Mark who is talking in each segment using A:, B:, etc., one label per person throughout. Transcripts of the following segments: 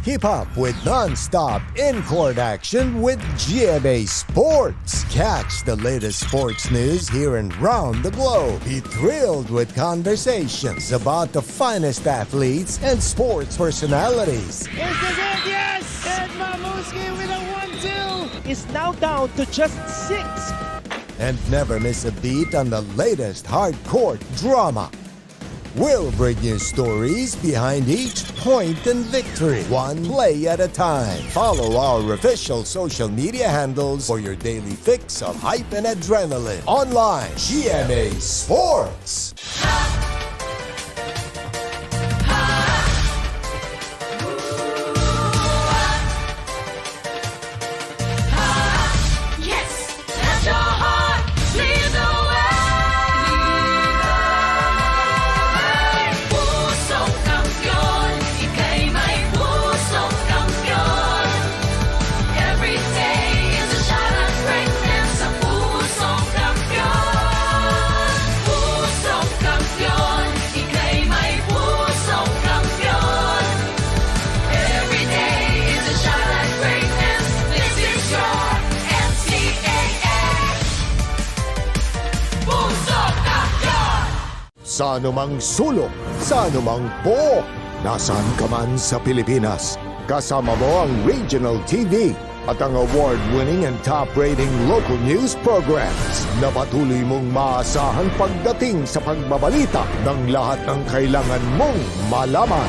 A: Hip-hop with non-stop in-court action with GMA Sports. Catch the latest sports news here and round the globe. Be thrilled with conversations about the finest athletes and sports personalities.
B: Is this it? Yes! And Mamuski with a 1-2 is now down to just 6.
A: And never miss a beat on the latest hardcore drama. We'll bring you stories behind each point and victory, one play at a time. Follow our official social media handles for your daily fix of hype and adrenaline. Online, GMA Sports. Sa anumang sulok, sa anumang pook, nasaan ka man sa Pilipinas, kasama mo ang Regional TV at ang award-winning and top-rating local news programs na patuloy mong maasahang pagdating sa pagbabalita ng lahat ng kailangan mong malaman.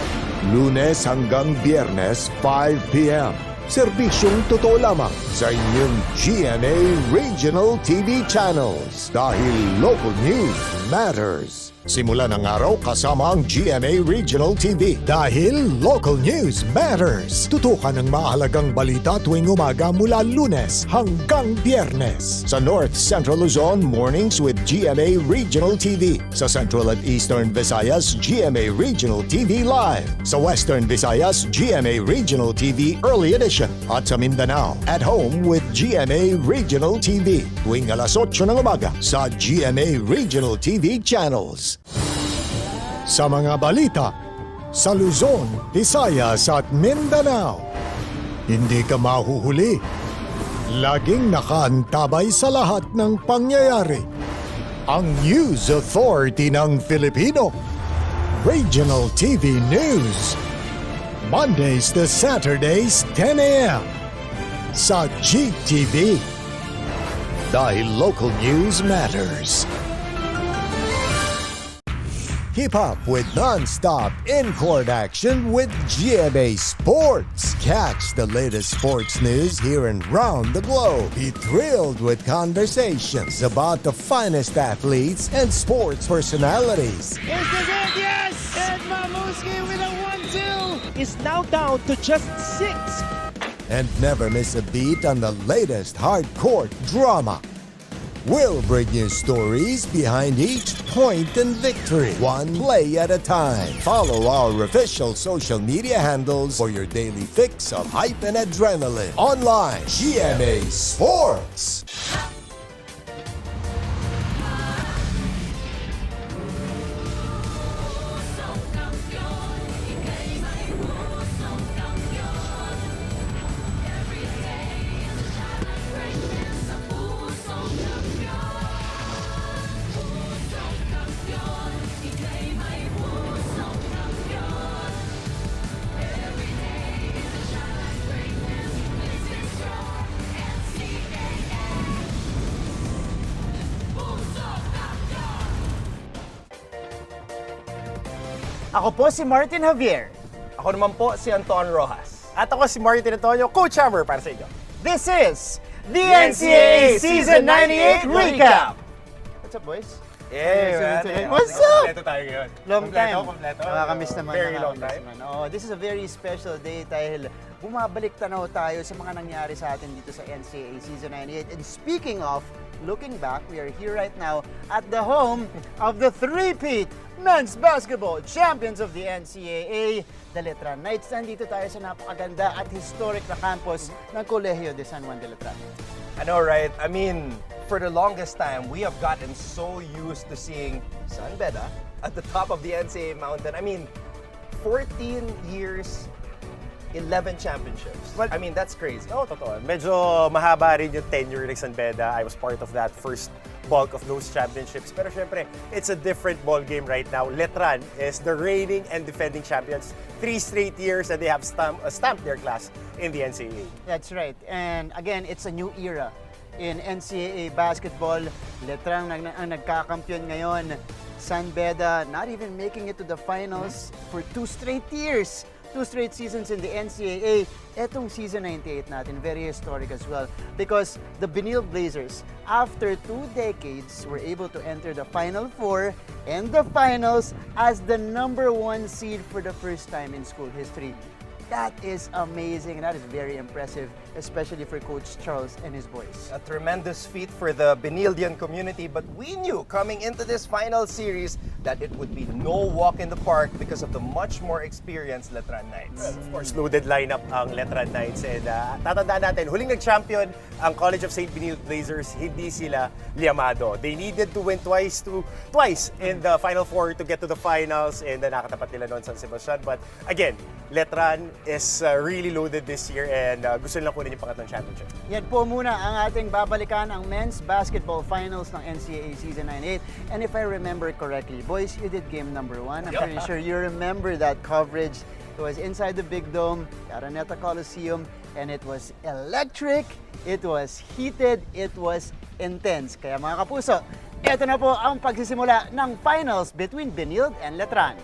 A: Lunes hanggang Biyernes, 5 p.m. Serbisyong totoo lamang sa inyong GMA Regional TV channels dahil local news matters. Simula ng araw kasama ang GMA Regional TV dahil local news matters. Tutukan ang mahalagang balita tuwing umaga mula Lunes hanggang Biyernes. Sa North Central Luzon, mornings with GMA Regional TV. Sa Central at Eastern Visayas, GMA Regional TV Live. Sa Western Visayas, GMA Regional TV Early Edition. At sa Mindanao, at home with GMA Regional TV. Tuwing alas 8 ng umaga sa GMA Regional TV channels. Sa mga balita, sa Luzon, Visayas at Mindanao, hindi ka mahuhuli. Laging nakaantabay sa lahat ng pangyayari. Ang News Authority ng Filipino, Regional TV News. Mondays to Saturdays, 10 a.m. sa GTV. Dahil local news matters. Hip-hop with non-stop in-court action with GMA Sports. Catch the latest sports news here and round the globe. Be thrilled with conversations about the finest athletes and sports personalities.
B: Is this it? Yes! And Mamuski with a 1-2 is now down to just 6.
A: And never miss a beat on the latest hardcore drama. We'll bring you stories behind each point and victory, one play at a time. Follow our official social media handles for your daily fix of hype and adrenaline. Online, GMA Sports.
C: Ako po si Martin Javier.
D: Ako naman po si Anton Rojas.
C: At ako si Martin Antonio, Coach Hammer para sa inyo. This is the NCAA Season 98 Recap! What's up, boys?
D: Yeah, man.
C: What's up?
D: Kompleto tayo ngayon.
C: Long time.
D: Kompleto.
C: Nakakamiss naman.
D: Very long time.
C: Oh, this is a very special day dahil bumabalik tanaw tayo sa mga nangyari sa atin dito sa NCAA Season 98. And speaking of looking back, we are here right now at the home of the three-peat men's basketball champions of the NCAA, the Letran Knights. Nandito tayo sa napakaganda at historic na campus ng Colegio de San Juan de Letran.
D: I know, right? I mean, for the longest time, we have gotten so used to seeing San Beda at the top of the NCAA mountain. I mean, 14 years 11 championships.
E: Well,
D: I mean, that's crazy.
E: Oo, totoo. Medyo mahaba rin yung tenure ni San Beda. I was part of that first bulk of those championships. Pero syempre, it's a different ball game right now. Letran is the reigning and defending champions 3 straight years, and they have stamped their class in the NCAA.
C: That's right. And again, it's a new era in NCAA basketball. Letran ang nagkakampiyon ngayon. San Beda not even making it to the finals for 2 straight years. 2 straight seasons in the NCAA. Etong season 98 natin, very historic as well. Because the Benilde Blazers, after 2 decades, were able to enter the Final Four and the finals as the #1 seed for the first time in school history. That is amazing. That is very impressive, especially for Coach Charles and his boys.
D: A tremendous feat for the Benildian community, but we knew coming into this final series that it would be no walk in the park because of the much more experienced Letran Knights.
E: Of course, loaded lineup ang Letran Knights. And tatandaan natin, huling nag-champion ang College of St. Benilde Blazers, hindi sila liamado. They needed to win twice in the Final Four to get to the finals, and nakatapat nila noon San Sebastian. But again, Letran is really loaded this year, and gusto nilang kunin yung pangatlong championship.
C: Yan po muna ang ating babalikan ang men's basketball finals ng NCAA Season 98. And if I remember correctly, boys, you did game #1. I'm pretty sure you remember that coverage. It was inside the Big Dome, Araneta Coliseum, and it was electric, it was heated, it was intense. Kaya mga kapuso, ito na po ang pagsisimula ng finals between Benilde and Letran.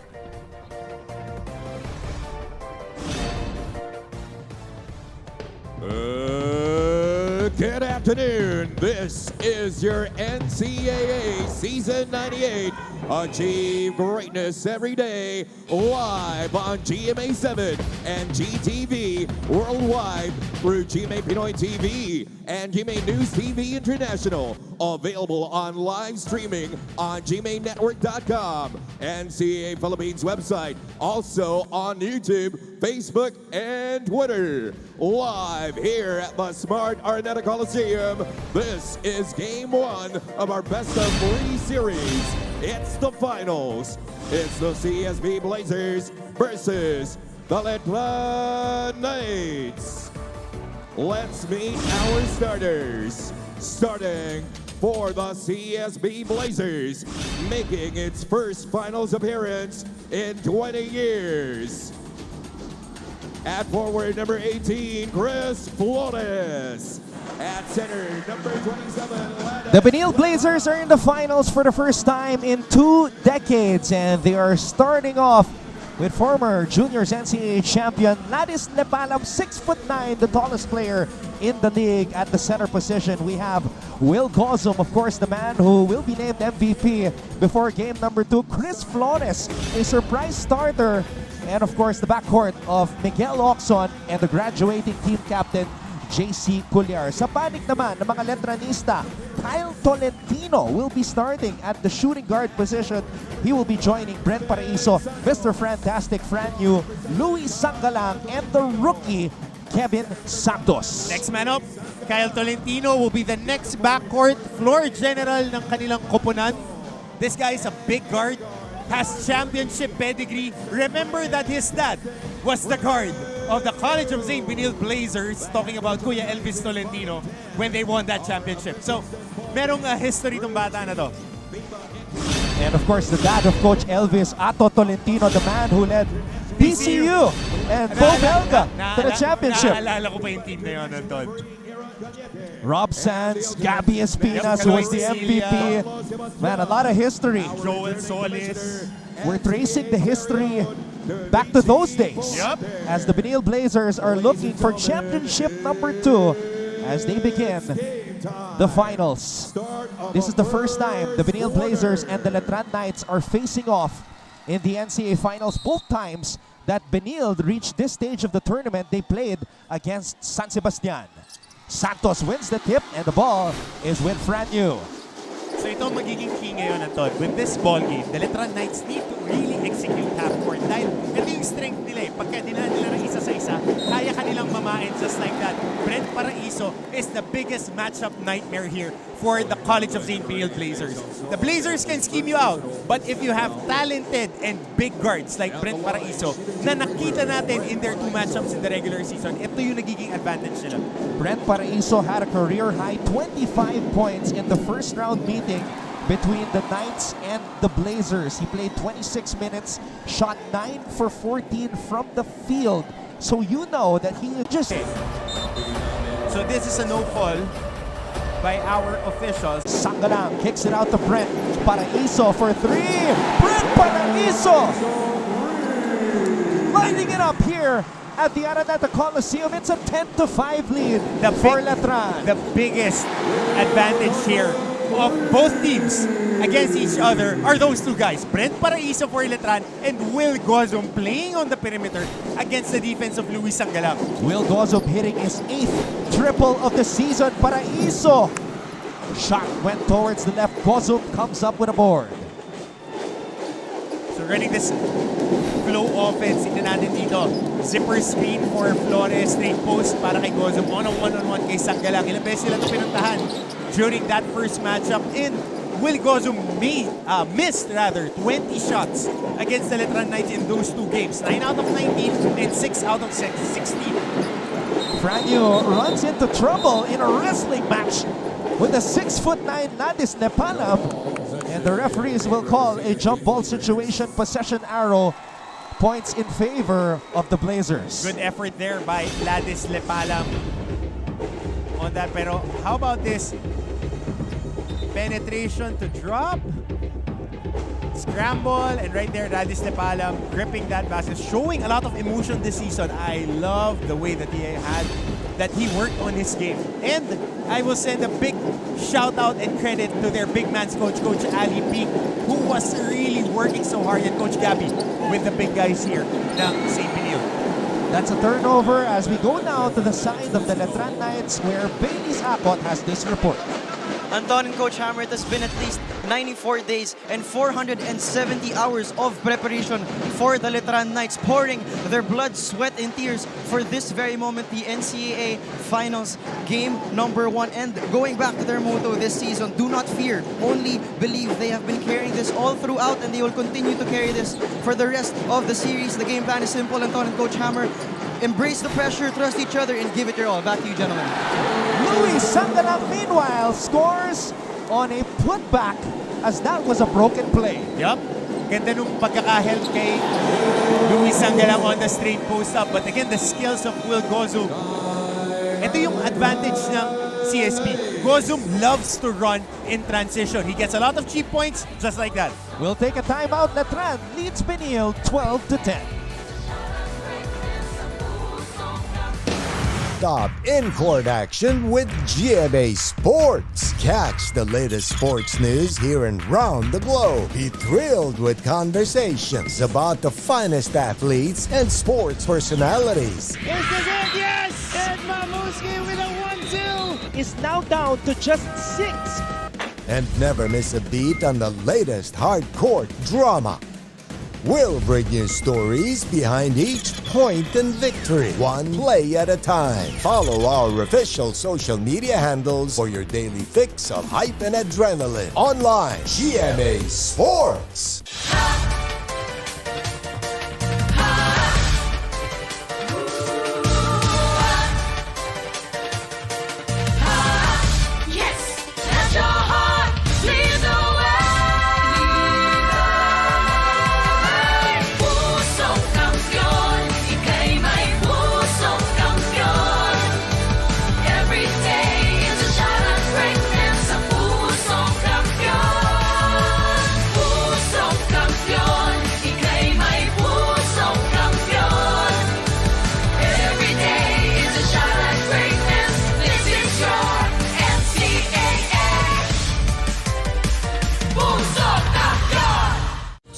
F: Good afternoon. This is your NCAA Season 98. Achieve greatness every day. Live on GMA 7 and GTV worldwide through GMA Pinoy TV and GMA News TV International. Available on live streaming on gmanetwork.com, NCAA Philippines website. Also on YouTube, Facebook, and Twitter. Live here at the Smart Araneta Coliseum. This is Game 1 of our Best of 3 series. It's the finals. It's the CSB Blazers versus the Letran Knights. Let's meet our starters. Starting for the CSB Blazers, making its first finals appearance in 20 years. At forward, number 18, Chris Flores. At center, number 27,
B: The Benilde Blazers are in the finals for the first time in 2 decades, and they are starting off with former juniors NCAA champion Ladis Nepalam, 6'9", the tallest player in the league. At the center position, we have Will Gozum, of course, the man who will be named MVP before game #2. Chris Flores, a surprise starter, and of course the backcourt of Miguel Oxon and the graduating team captain JC Culyar. Sa panig naman ng mga Letranista, Kyle Tolentino will be starting at the shooting guard position. He will be joining Brent Paraiso, Mr. Fantastic Franyu, Luis Sangalang, and the rookie Kevin Santos.
G: Next man up, Kyle Tolentino will be the next backcourt floor general ng kanilang koponan. This guy is a big guard, has championship pedigree. Remember that his dad was the guard of the College of St. Benilde Blazers, talking about Kuya Elvis Tolentino, when they won that championship. So, merong history tong bata na to.
B: And of course, the dad of Coach Elvis, Ato Tolentino, the man who led PCU and Bo Belga to the championship.
G: Naalala ko pa yung team na yun, Anton.
B: Rob Sands, Gabby Espinas, who was the MVP. Man, a lot of history.
G: Joel Solis.
B: We're tracing the history back to those days.
G: Yup.
B: As the Benilde Blazers are looking for championship #2 as they begin the finals. This is the first time the Benilde Blazers and the Letran Knights are facing off in the NCAA finals. Both times that Benilde reached this stage of the tournament, they played against San Sebastian. Santos wins the tip, and the ball is with Franyu.
G: So ito ang magiging key ngayon, Anton. With this ball game, the Letran Knights need to really execute half-court dahil ito yung strength nila eh. Pagka dinaan nila ng isa sa isa, kaya kanilang and just like that, Brent Paraiso is the biggest matchup nightmare here for the College of St. Benilde Blazers. The Blazers can scheme you out, but if you have talented and big guards like Brent Paraiso na nakita natin in their two matchups in the regular season, ito yung nagiging advantage nila.
B: Brent Paraiso had a career-high 25 points in the first-round meeting between the Knights and the Blazers. He played 26 minutes, shot 9 for 14 from the field. So you know that he just...
G: So this is a no call by our officials.
B: Sangalang kicks it out to Brent Paraiso for 3. Brent Paraiso lining it up here at the Araneta Coliseum. It's a 10-5 lead for Letran.
G: The biggest advantage here of both teams against each other are those two guys, Brent Paraiso for Letran and Will Gozum playing on the perimeter against the defense of Luis Sangalang.
B: Will Gozub hitting his 8th triple of the season. Paraiso shot went towards the left. Gozub comes up with a board.
G: So running this flow offense, ito natin dito. Zipper screen for Flores, straight post para kay Gozum on a one-on-one kay Sangalang. Ilang beses sila ito pinuntahan during that first matchup, and Will Gozum missed 20 shots against the Letran Knights in those two games. 9 out of 19 and 6 out of 16.
B: Franyo runs into trouble in a wrestling match with a 6'9" Ladis Nepalam, and the referees will call a jump ball situation, possession arrow, points in favor of the Blazers.
G: Good effort there by Ladis Lepalam on that. Pero how about this penetration to drop, scramble, and right there Ladis Lepalam gripping that basket, showing a lot of emotion this season. I love the way that he worked on his game. And I will send a big shout out and credit to their big man's coach, Coach Ali Peak, who was really working so hard, and Coach Gabby with the big guys here ng St. Benilde.
B: That's a turnover as we go now to the side of the Letran Knights, where Bailey Acot has this report.
H: Anton and Coach Hammer, it has been at least 94 days and 470 hours of preparation for the Letran Knights, pouring their blood, sweat, and tears for this very moment, the NCAA Finals game number 1. And going back to their motto this season, do not fear, only believe. They have been carrying this all throughout, and they will continue to carry this for the rest of the series. The game plan is simple, Anton and Coach Hammer. Embrace the pressure, trust each other, and give it your all. Back to you, gentlemen.
B: Luis Sangalang, meanwhile, scores on a putback as that was a broken play.
G: Yup. Ganda nung pagkakahelp kay Luis Sangalang on the straight post up. But again, the skills of Will Gozum. Ito yung advantage ng CSB. Gozum loves to run in transition. He gets a lot of cheap points just like that.
B: We'll take a timeout. Letran leads Benilde 12-10.
A: Stop in-court action with GMA Sports. Catch the latest sports news here and round the globe. Be thrilled with conversations about the finest athletes and sports personalities.
I: Is this it? Yes! And Mamuski with a 1-2
B: Is now down to just 6.
A: And never miss a beat on the latest hard-court drama. We'll bring you stories behind each point and victory, one play at a time. Follow our official social media handles for your daily fix of hype and adrenaline. Online, GMA Sports.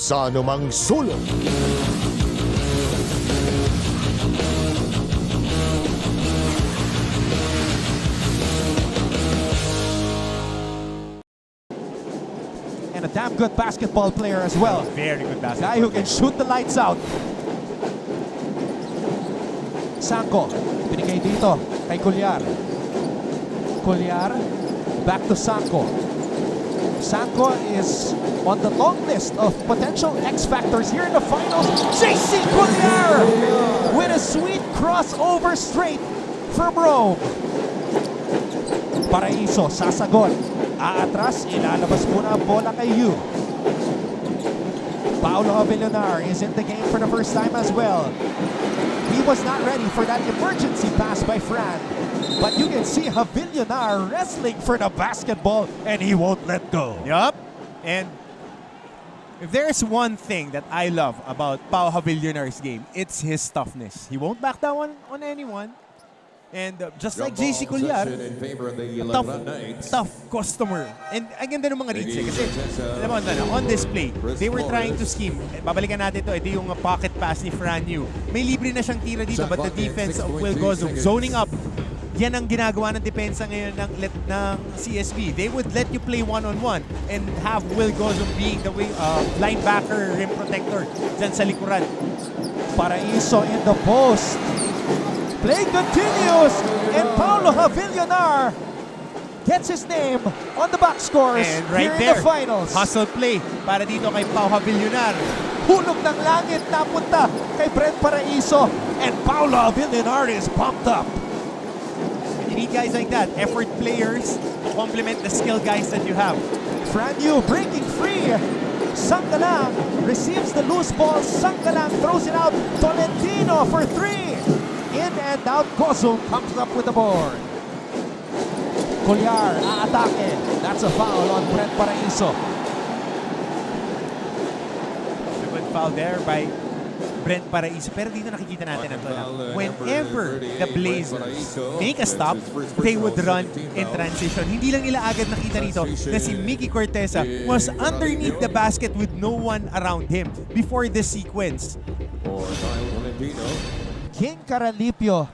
A: Sa anumang sulok.
B: And a damn good basketball player as well.
G: Very good basketball.
B: Guy who can shoot the lights out. Sanko, Bigay dito kay Cuellar. Cuellar, back to Sanko. Sanko is on the long list of potential X factors here in the finals. JC Cuellar with a sweet crossover straight from Rome. Paraiso, sasagot. Aatras, ilalabas muna ang bola kay Yu. Paolo Avellonar is in the game for the first time as well. He was not ready for that emergency pass by Fran. But you can see Avellonar wrestling for the basketball and he won't let go.
G: Yup. And if there's one thing that I love about Pau Avellonar's game, it's his toughness. He won't back down on anyone. And just like JC Cuellar, tough customer. And ang ganda ng mga reads kasi alam mo, on display, they were trying to scheme. Babalikan natin ito. Ito yung pocket pass ni Fran Yu. May libre na siyang tira dito but the defense of Will Gozum zoning up. Yan ang ginagawa ng depensa ngayon ng CSB. They would let you play one-on-one and have Will Gozum being the linebacker, rim protector dyan sa likuran.
B: Paraiso in the post. Play continues, and Paolo Avellonar gets his name on the box scores
G: And right
B: here
G: there,
B: in the finals.
G: hustle play para dito kay Pau Avellonar.
B: Hulog ng langit napunta kay Brent Paraiso, and Paolo Avellonar is pumped up.
G: You need guys like that, effort players to complement the skill guys that you have.
B: Franyu breaking free. Sangalang receives the loose ball. Sangalang throws it out. Tolentino for three. In and out, Gozum comes up with the board. Cuellar, aatake. That's a foul on Brent Paraiso.
G: A good foul there by Brent Paraiso. Pero dito nakikita natin ito na whenever the Blazers make a stop, they would run in transition. Hindi lang nila agad nakita rito na si Mickey Corteza was underneath the basket with no one around him before this sequence.
B: King Caralipio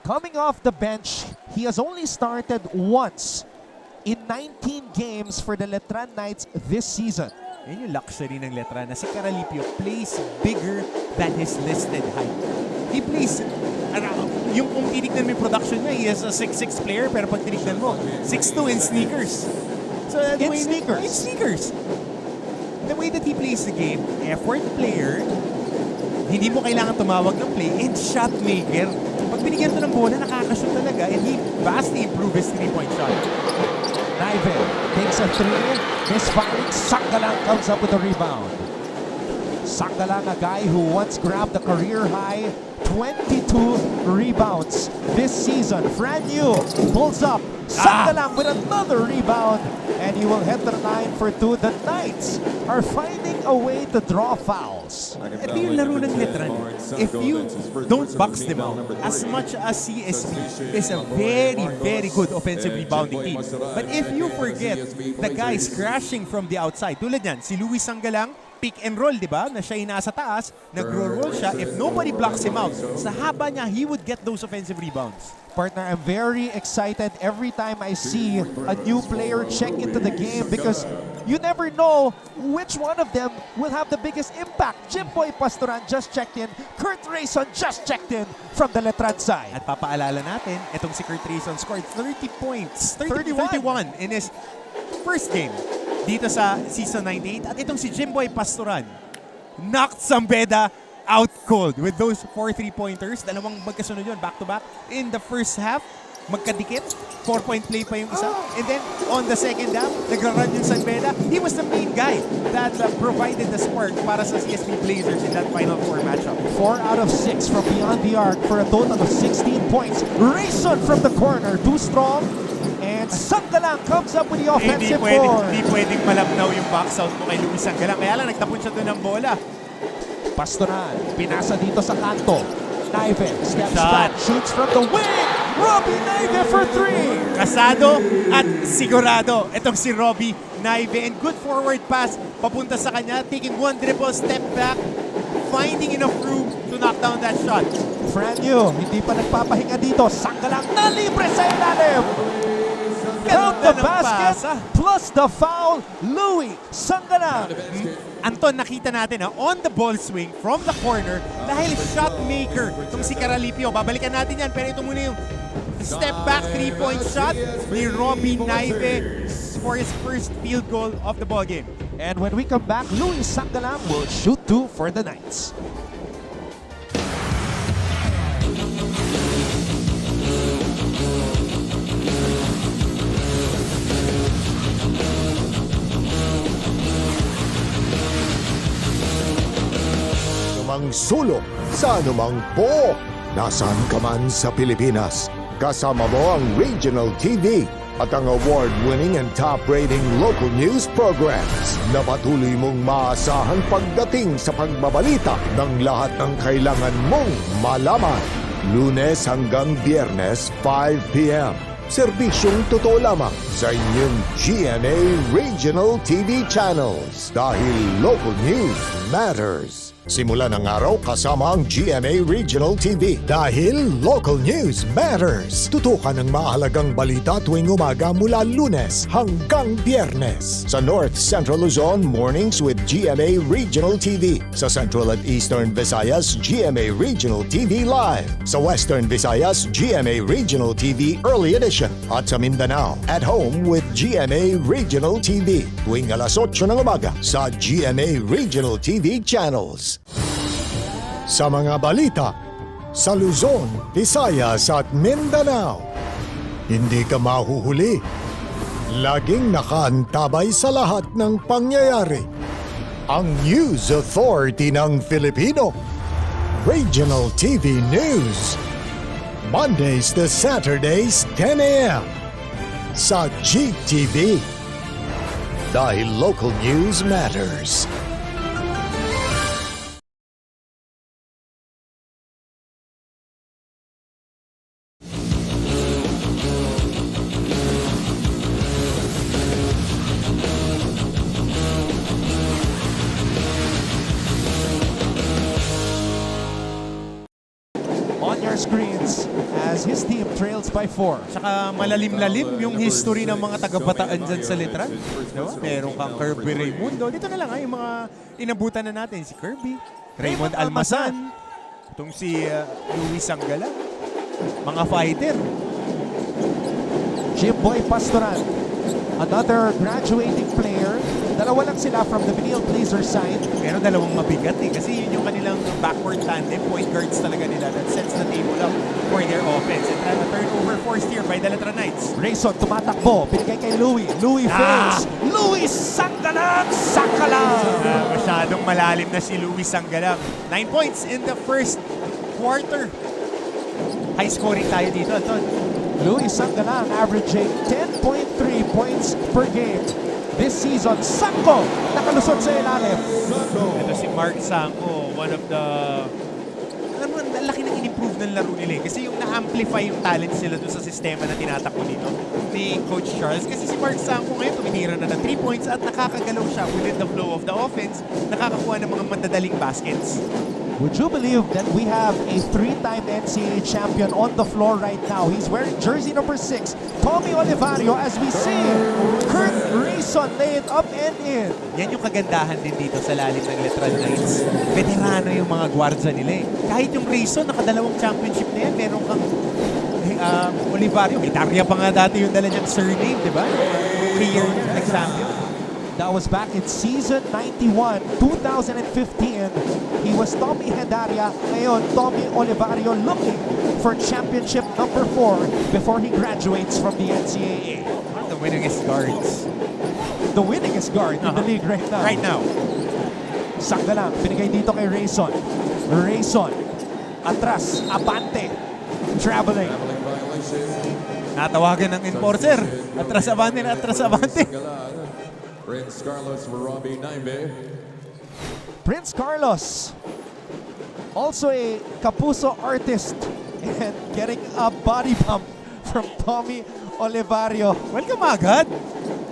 B: coming off the bench. He has only started once in 19 games for the Letran Knights this season.
G: Yan yung luxury ng Letran na si Caralipio plays bigger than his listed height. He plays, yung kung tinignan mo yung production niya, he is a 6'6 player, pero pag tinignan mo, 6'2 in sneakers. So
B: In sneakers.
G: In sneakers. The way that he plays the game, effort player, hindi mo kailangan tumawag ng play, and shot maker. Pag binigyan ito ng bola, nakakashoot talaga, and he vastly improved his 3-point shot.
B: Naive takes a three. Misfiring. Sangalang comes up with a rebound. Sangalang, a guy who once grabbed the career high 22 rebounds this season. Franyu pulls up. Sangalang with another rebound. And he will head the line for two. The Knights are finding a way to draw fouls.
G: Ito yung laro ng Letran. If you don't box them out, as much as CSP is a very, very good offensive rebounding team. But if you forget the guys crashing from the outside, tulad yan, si Luis Sangalang, pick and roll, di ba? Na siya yung nasa taas, nagro-roll siya. If nobody blocks him out, sa haba niya, he would get those offensive rebounds.
B: Partner, I'm very excited every time I see a new player check into the game because you never know which one of them will have the biggest impact. Jimboy Pastoran just checked in. Kurt Rayson just checked in from the Letran side.
G: At papaalala natin, itong si Kurt Rayson scored 30 points,
B: 31
G: in his first game dito sa Season 98. At itong si Jimboy Pastoran knocked Zambeda out cold with those 4 3-pointers. Dalawang magkasunod yun, back-to-back. In the first half, magkadikit. 4-point play pa yung isa. And then, on the second half, nagra-run yung Zambeda. He was the main guy that provided the spark para sa CSB Blazers in that Final Four matchup.
B: 4 out of 6 from beyond the arc for a total of 16 points. Rayson from the corner, too strong. And Sangalang comes up with the offensive board.
G: Hindi pwedeng malabnaw yung box out mo kay Luis Sangalang. Kaya lang, nagtapon siya doon ng bola.
B: Pastoral, pinasa dito sa kanto. Naive steps
G: Shot.
B: back, shoots from the wing. Robbie Naive for three.
G: Kasado at sigurado. Itong si Robbie Naive. And good forward pass papunta sa kanya. Taking one dribble, step back. Finding enough room to knock down that shot.
B: Franyu, hindi pa nagpapahinga dito. Sangalang na libre sa ilalim. Count the
G: Ganda ng
B: basket
G: pasa.
B: plus the foul. Louis Sangalang.
G: Anton, nakita natin on the ball swing from the corner dahil shot maker itong si Caralipio. Babalikan natin yan, pero ito muna yung step back 3-point shot ni Robbie Naive for his first field goal of the ball game.
B: And when we come back, Luis Sangalang will shoot 2 for the Knights.
A: Anumang sulok sa anumang pook. Nasaan ka man sa Pilipinas, kasama mo ang Regional TV at ang award-winning and top-rating local news programs na patuloy mong maasahang pagdating sa pagbabalita ng lahat ng kailangan mong malaman. Lunes hanggang Biyernes, 5 p.m. Serbisyong totoo lamang sa inyong GMA Regional TV channels dahil local news matters. Simula ng araw kasama ang GMA Regional TV dahil local news matters. Tutukan ang mahalagang balita tuwing umaga mula Lunes hanggang Biyernes. Sa North Central Luzon, mornings with GMA Regional TV. Sa Central at Eastern Visayas, GMA Regional TV Live. Sa Western Visayas, GMA Regional TV Early Edition. At sa Mindanao, at home with GMA Regional TV. Tuwing alas 8 ng umaga sa GMA Regional TV channels. Sa mga balita sa Luzon, Visayas at Mindanao, hindi ka mahuhuli. Laging nakaantabay sa lahat ng pangyayari. Ang News Authority ng Filipino, Regional TV News. Mondays to Saturdays, 10 a.m. sa GTV. Dahil local news matters.
B: On your screens as his team trails by 4.
G: Saka malalim-lalim yung history ng mga taga-Bataan dyan sa Letran. Diba? Meron kang Kirby Raimundo. Dito na lang yung mga inabutan na natin. Si Kirby, Raymond Almasan, itong si Luis Sanggala. Mga fighter.
B: Jimboy Pastoran, another graduating player. Dalawa lang sila from the Benilde Blazers side.
G: Pero dalawang mabigat kasi yun yung kanilang backward tandem, point guards talaga nila that sets the table up for their offense. And a turnover forced here by the Letran Knights.
B: Rayson tumatakbo, binigay kay Louie. Louie fails. Louie Sangalang! Sangalang!
G: Masyadong malalim na si Luis Sangalang. 9 points in the first quarter. High scoring tayo dito, Anton.
B: Louie Sangalang averaging 10.3 points per game. This season, Sangko nakalusot sa ilalim.
G: Ito si Mark Sangko, one of the... Alam mo, ang laki ng in-improve ng laro nila kasi yung na-amplify yung talents nila doon sa sistema na tinatakbo dito ni Coach Charles. Kasi si Mark Sangko ngayon tumitira na ng 3 points at nakakagalaw siya within the flow of the offense, nakakakuha ng mga madadaling baskets.
B: Would you believe that we have a 3-time NCAA champion on the floor right now? He's wearing jersey number 6, Tommy Olivario, as we see Kurt Rayson lay it up and in.
G: Yan yung kagandahan din dito sa lalim ng Letran Knights. Veterano yung mga gwardya nila Kahit yung Rayson, nakadalawang championship na yan, meron kang Olivario. May Daria pa nga dati yung dala niyang surname, di ba? 3-year nag-champion.
B: That was back in season 91, 2015. He was Tommy Hedaria. Ngayon, Tommy Olivario looking for championship number 4 before he graduates from the NCAA.
G: One of the winningest guards.
B: The winningest guard in the league right now.
G: Right now.
B: Sangalang, binigay dito kay Rayson. Rayson, atras, abante, traveling.
G: Natawagan ng enforcer. Atras abante na atras abante.
F: Prince Carlos for Robbie Naive.
B: Prince Carlos, also a Kapuso artist, and getting a body bump from Tommy Olivario.
G: Welcome agad.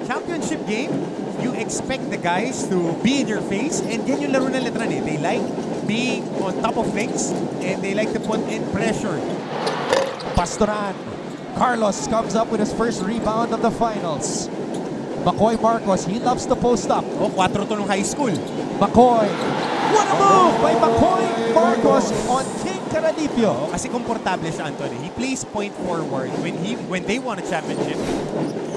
G: Championship game, you expect the guys to be in your face, and yan yung laro ng Letran They like being on top of things, and they like to put in pressure.
B: Pastoran. Carlos comes up with his first rebound of the finals. McCoy Marcos, he loves to post up.
G: O, 4 to nung high school.
B: McCoy. What a move by McCoy Marcos on King Caradipio.
G: Kasi komportable siya, Anthony. He plays point forward. When they won a championship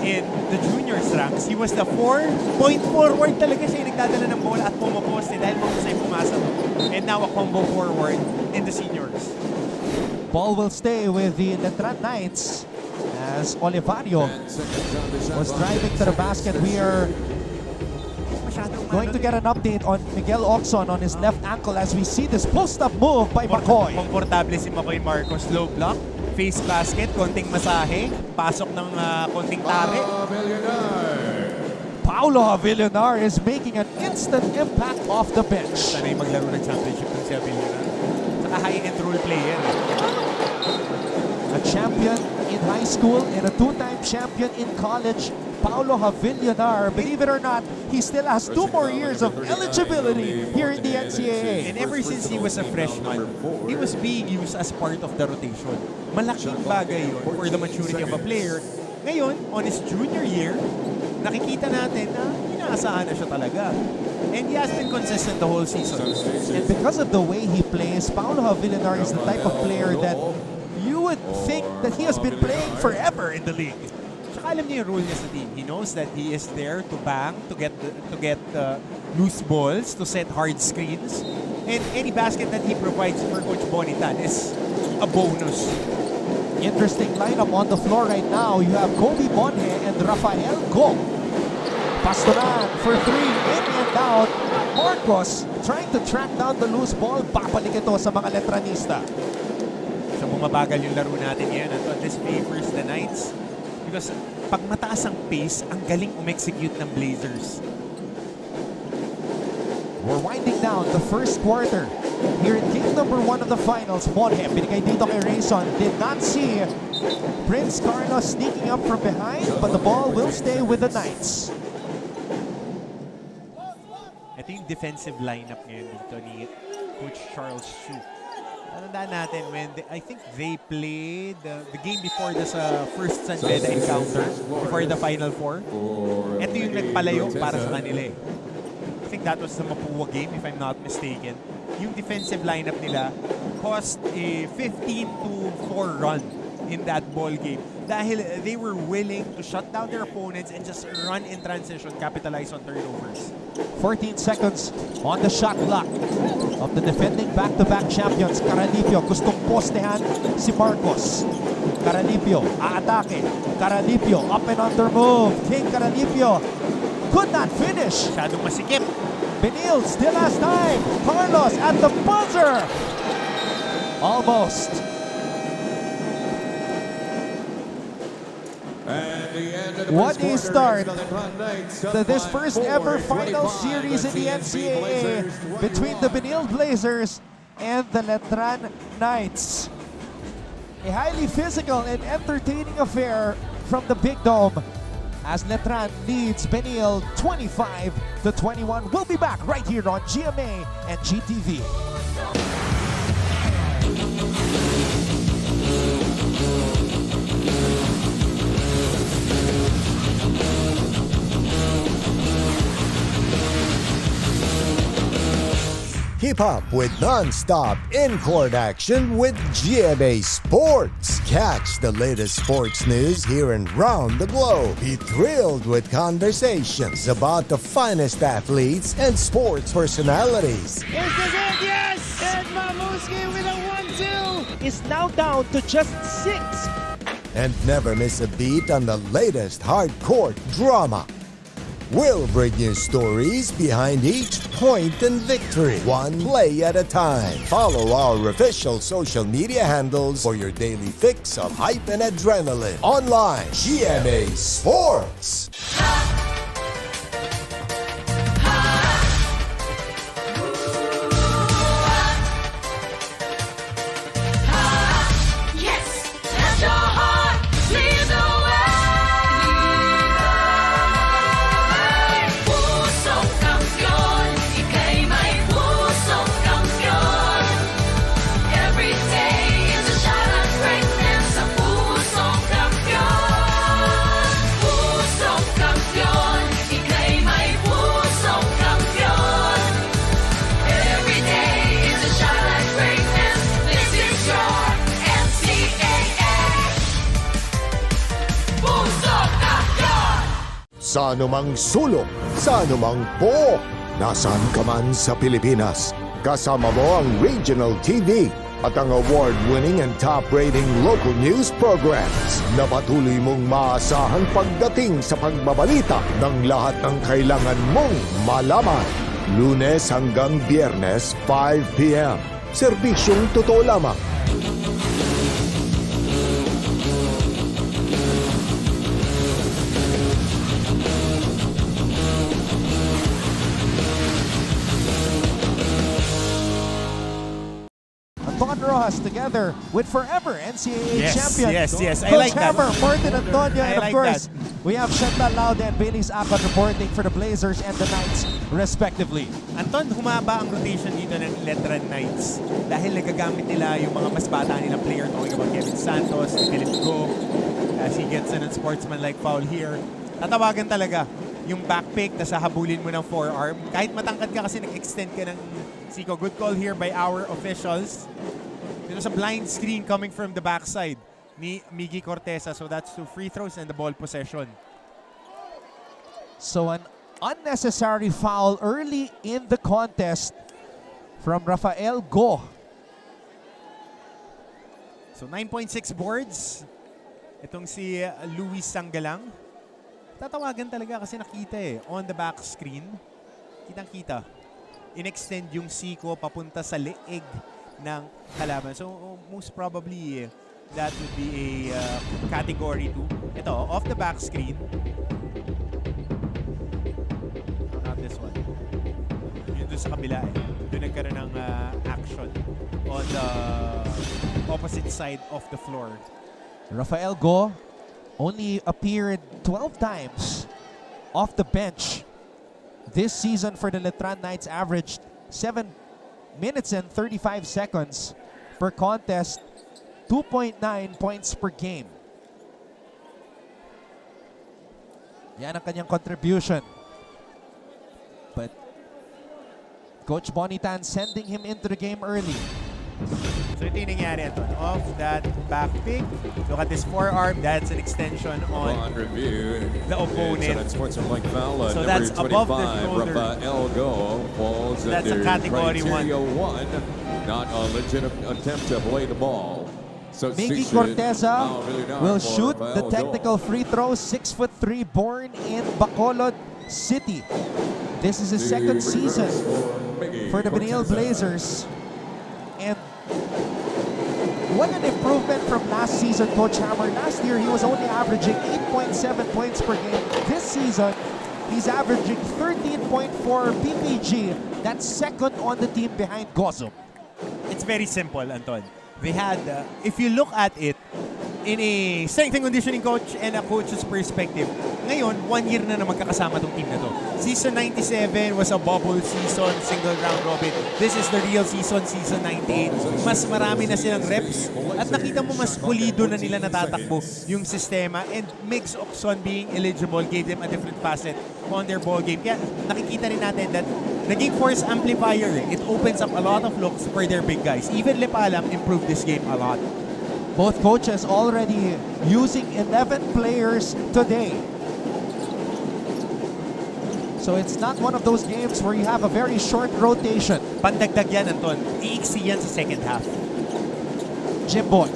G: in the juniors ranks, he was the point forward talaga siya. Nagdadala ng bola at pumaposte dahil mahusay pumasa. And now a combo forward in the seniors.
B: Ball will stay with the Letran Knights as Olivario was driving to the basket. We are going to get an update on Miguel Oxon on his left ankle as we see this post-up move by McCoy.
G: Komportable si McCoy Marcos. Low block, face basket, konting masahe, pasok ng konting tari.
B: Paulo Avillonar is making an instant impact off the bench.
G: Sanay maglaro ng championship ng si Avillonar. Saka high-end role player.
B: A champion in high school and a two-time champion in college. Paulo Avillonar, believe it or not, he still has 2 more years of eligibility here in the NCAA.
G: And ever since he was a freshman, he was being used as part of the rotation. Malaking bagay yun for the maturity of a player. Ngayon, on his junior year, nakikita natin na inaasahan na siya talaga. And he has been consistent the whole season.
B: And because of the way he plays, Paulo Avillonar is the type of player that you would think that he has been playing forever in the league.
G: Alam niya yung role niya sa team. He knows that he is there to bang, to get loose balls, to set hard screens. And any basket that he provides for Coach Bonitan is a bonus.
B: Interesting lineup on the floor right now. You have Kobe Bonhe and Rafael Go. Pastoran for 3, in and out. Marcos trying to track down the loose ball. Babalik ito sa mga Letranista.
G: So bumabagal yung laro natin ngayon. At this favors the Knights. Because pag mataas ang pace, ang galing umexecute ng Blazers.
B: We're winding down the first quarter. Here in game number 1 of the finals, Bonhe, binigay dito kay Rayson. Did not see Prince Carlos sneaking up from behind, but the ball will stay with the Knights.
G: Ito yung defensive lineup ngayon dito ni Coach Charles Shu. Tandaan natin, I think they played the game before this first San Beda encounter, before the Final Four. Ito yung nagpalayo para sa kanila eh. I think that was the Mapua game, if I'm not mistaken. Yung defensive lineup nila caused a 15-4 run in that ball game dahil they were willing to shut down their opponents and just run in transition, capitalize on turnovers.
B: 14 seconds on the shot clock of the defending back-to-back champions. Caradipio gustong postehan si Marcos. Caradipio aatake. Caradipio up and under move. King Caradipio could not finish.
G: Masyadong masikip.
B: Benilde still has time. Carlos at the buzzer. Almost. What a start to this first ever final series in the NCAA between the Benilde Blazers and the Letran Knights. A highly physical and entertaining affair from the Big Dome as Letran leads Benilde 25-21. We'll be back right here on GMA and GTV.
A: Keep up with non-stop in-court action with GMA Sports. Catch the latest sports news here and round the globe. Be thrilled with conversations about the finest athletes and sports personalities.
I: Here's the good, yes! And Mamuski with a 1-2!
B: Is now down to just 6.
A: And never miss a beat on the latest hard-court drama. We'll bring you stories behind each point and victory, one play at a time. Follow our official social media handles for your daily fix of hype and adrenaline. Online, GMA Sports.
J: Champion!
A: Sa anumang sulok, sa anumang pook, nasaan ka man sa Pilipinas, kasama mo ang Regional TV at ang award-winning and top-rating local news programs na patuloy mong maasahang pagdating sa pagbabalita ng lahat ng kailangan mong malaman. Lunes hanggang Biyernes, 5 p.m. Serbisyong totoo lamang.
B: Rojas together with forever NCAA champion
G: Yes, I
B: Coach
G: like that.
B: Hammer, Martin Antonio,
G: I
B: and of
G: like
B: course,
G: that.
B: we have Chantal Laude and Bailey's Akon reporting for the Blazers and the Knights, respectively.
G: Anton, humaba ang rotation dito ng Letran Knights dahil nagagamit nila yung mga mas bata nilang player. Talking about Kevin Santos, Philip Go, as he gets an unsportsmanlike foul here. Tatawagan talaga yung back pick, tas hahabulin mo ng forearm. Kahit matangkad ka kasi nag-extend ka ng Zico. Good call here by our officials. It was a blind screen coming from the backside ni Miggy Corteza. So that's 2 free throws and the ball possession.
B: So an unnecessary foul early in the contest from Rafael Go.
G: So 9.6 boards. Itong si Luis Sanggalang. Tatawagan talaga kasi nakita on the back screen. Kitang-kita. In-extend yung Zico papunta sa leeg ng kalaban. So most probably that would be a category 2. Ito, off the back screen. Not this one. Yun doon sa kabila Doon nagkaroon ng action on the opposite side of the floor.
B: Rafael Go only appeared 12 times off the bench this season for the Letran Knights, averaged 7 minutes and 35 seconds per contest, 2.9 points per game. Yan ang kanyang contribution. But Coach Bonitan sending him into the game early.
G: So ito yung nangyari, Anton. Off that back pick. Look at this forearm. That's an extension on
F: review,
G: the opponent.
F: unsportsmanlike foul.
G: So
F: Number
G: that's above the
F: 25,
G: shoulder.
F: Rafael Go falls
G: That's a
F: under
G: category
F: criteria 1, not a legitimate attempt to play the ball.
B: Miggy Corteza will shoot the technical free throw. 6'3", born in Bacolod City. This is his second season for the Benilde Blazers. And what an improvement from last season, Coach Hammer. Last year, he was only averaging 8.7 points per game. This season, he's averaging 13.4 PPG. That's second on the team behind Gozum.
G: It's very simple, Anton. They had, if you look at it, in a strength and conditioning coach and a coach's perspective, ngayon, 1 year na magkakasama tong team na to. Season 97 was a bubble season, single round robin. This is the real season, season 98. Mas marami na silang reps at nakita mo mas pulido na nila natatakbo yung sistema, and Migs Oxon being eligible gave them a different facet on their ball game. Kaya nakikita rin natin that naging force amplifier. It opens up a lot of looks for their big guys. Even Lepalam improved this game a lot.
B: Both coaches already using 11 players today. So it's not one of those games where you have a very short rotation.
G: Pandagdag yan, Anton. Iiksi yan sa second half.
B: Jimboy,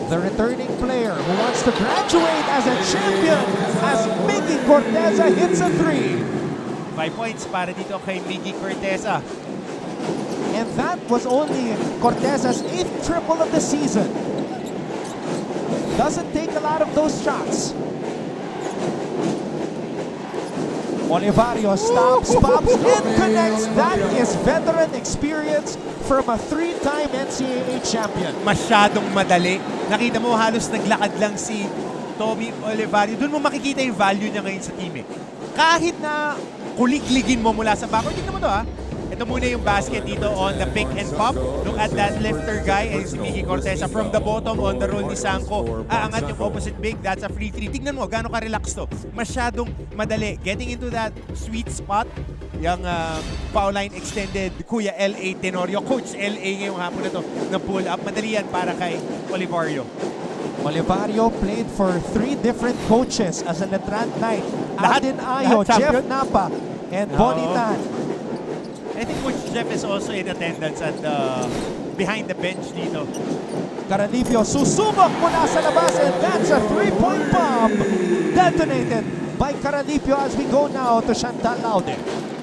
B: the returning player who wants to graduate as a champion, as Miggy Corteza hits a 3.
G: 5 points para dito kay Miggy Corteza.
B: And that was only Corteza's 8th triple of the season. Doesn't take a lot of those shots. Olivario stops, pops, and connects. That is veteran experience from a 3-time NCAA champion.
G: Masyadong madali. Nakita mo halos naglakad lang si Tommy Olivario. Doon mo makikita yung value niya ngayon sa team. Kahit na kuligligin mo mula sa backcourt, tignan mo to Ito muna yung basket dito on the pick and pop. Look at that lifter guy, and Miggy Corteza from the bottom on the roll ni Sanko. Aangat yung opposite big, that's a free 3. Tingnan mo, gano'n ka-relax to. Masyadong madali. Getting into that sweet spot, yung foul line extended, Kuya L.A. Tenorio. Coach L.A. ngayong hapon na to, na pull up. Madali yan para kay Olivario.
B: Olivario played for 3 different coaches as a Letran Knight.
G: Lahat-
B: Alden Ayo,
G: lahat
B: Jeff
G: champion?
B: Napa, and Bonnie
G: Oo.
B: Tan.
G: I think Coach Jeff is also in attendance at behind the bench dito.
B: Caralipio susubok mula sa labas, and that's a 3-point bomb detonated by Caralipio as we go now to Chantal Laude.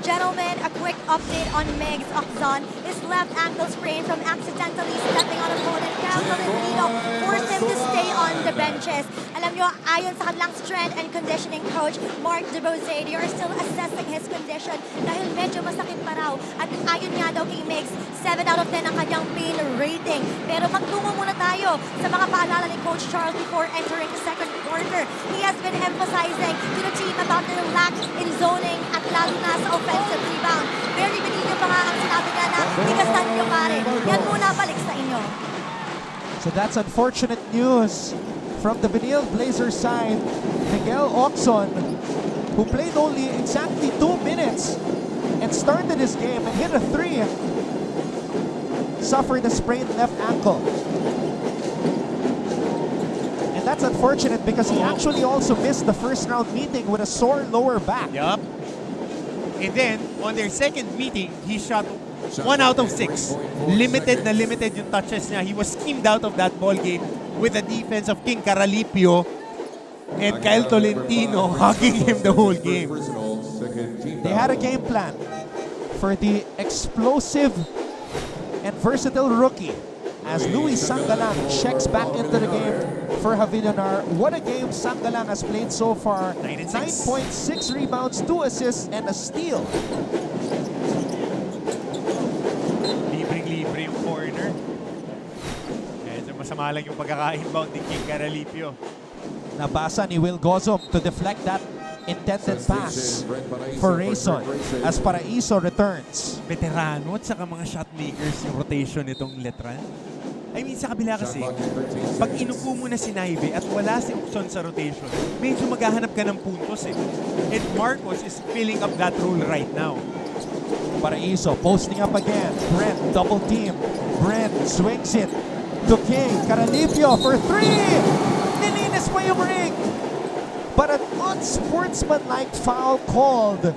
J: Gentlemen, a quick update on Megs Oxon. His left ankle sprain from accidentally stepping on opponent Cal Tolentino forced him to stay on the benches. Alam nyo, ayon sa kanilang strength and conditioning coach, Mark DeBose, they are still assessing his condition dahil medyo masakit pa raw. At ayon nga daw kay Megs, 7 out of 10 ang kanyang pain rating. Pero magtungo muna tayo sa mga paalala ni Coach Charles before entering the second quarter. He has been emphasizing to the team about their lack in zoning at lalo na sa offensive rebound. Very Benilde pa nga ang sinabi niya na ikasan nyo pare. Yan muna, balik sa inyo.
B: So that's unfortunate news from the Benilde Blazers side. Miguel Oxon, who played only exactly 2 minutes and started his game and hit a 3, suffered a sprained left ankle. And that's unfortunate because he actually also missed the first round meeting with a sore lower back.
G: Yup. And then, on their second meeting, he shot 1 out of 6. Limited na limited yung touches niya. He was schemed out of that ball game with the defense of King Caralipio and Kyle Tolentino hugging him the whole game.
B: They had a game plan for the explosive and versatile rookie as Luis Sangalang checks back into the game for Javillanar. What a game Sangalang has played so far.
G: 9 and 6.
B: 9.6 rebounds, 2 assists, and a steal.
G: Libreng-libre yung corner. Medyo masama lang yung pagkaka-inbound ni King Caralipio.
B: Nabasa ni Will Gozom to deflect that intended pass for Rayson as Paraiso returns.
G: Veterano at saka mga shot makers yung rotation nitong Letran. I mean, sa kabila kasi, pag inupo mo na si Naive at wala si Ukson sa rotation, medyo maghahanap ka ng puntos eh. And Marcos is filling up that role right now.
B: Paraiso posting up again. Brent double team. Brent swings it to King. Caralipio for 3! Nilinis pa yung ring! But an unsportsmanlike foul called.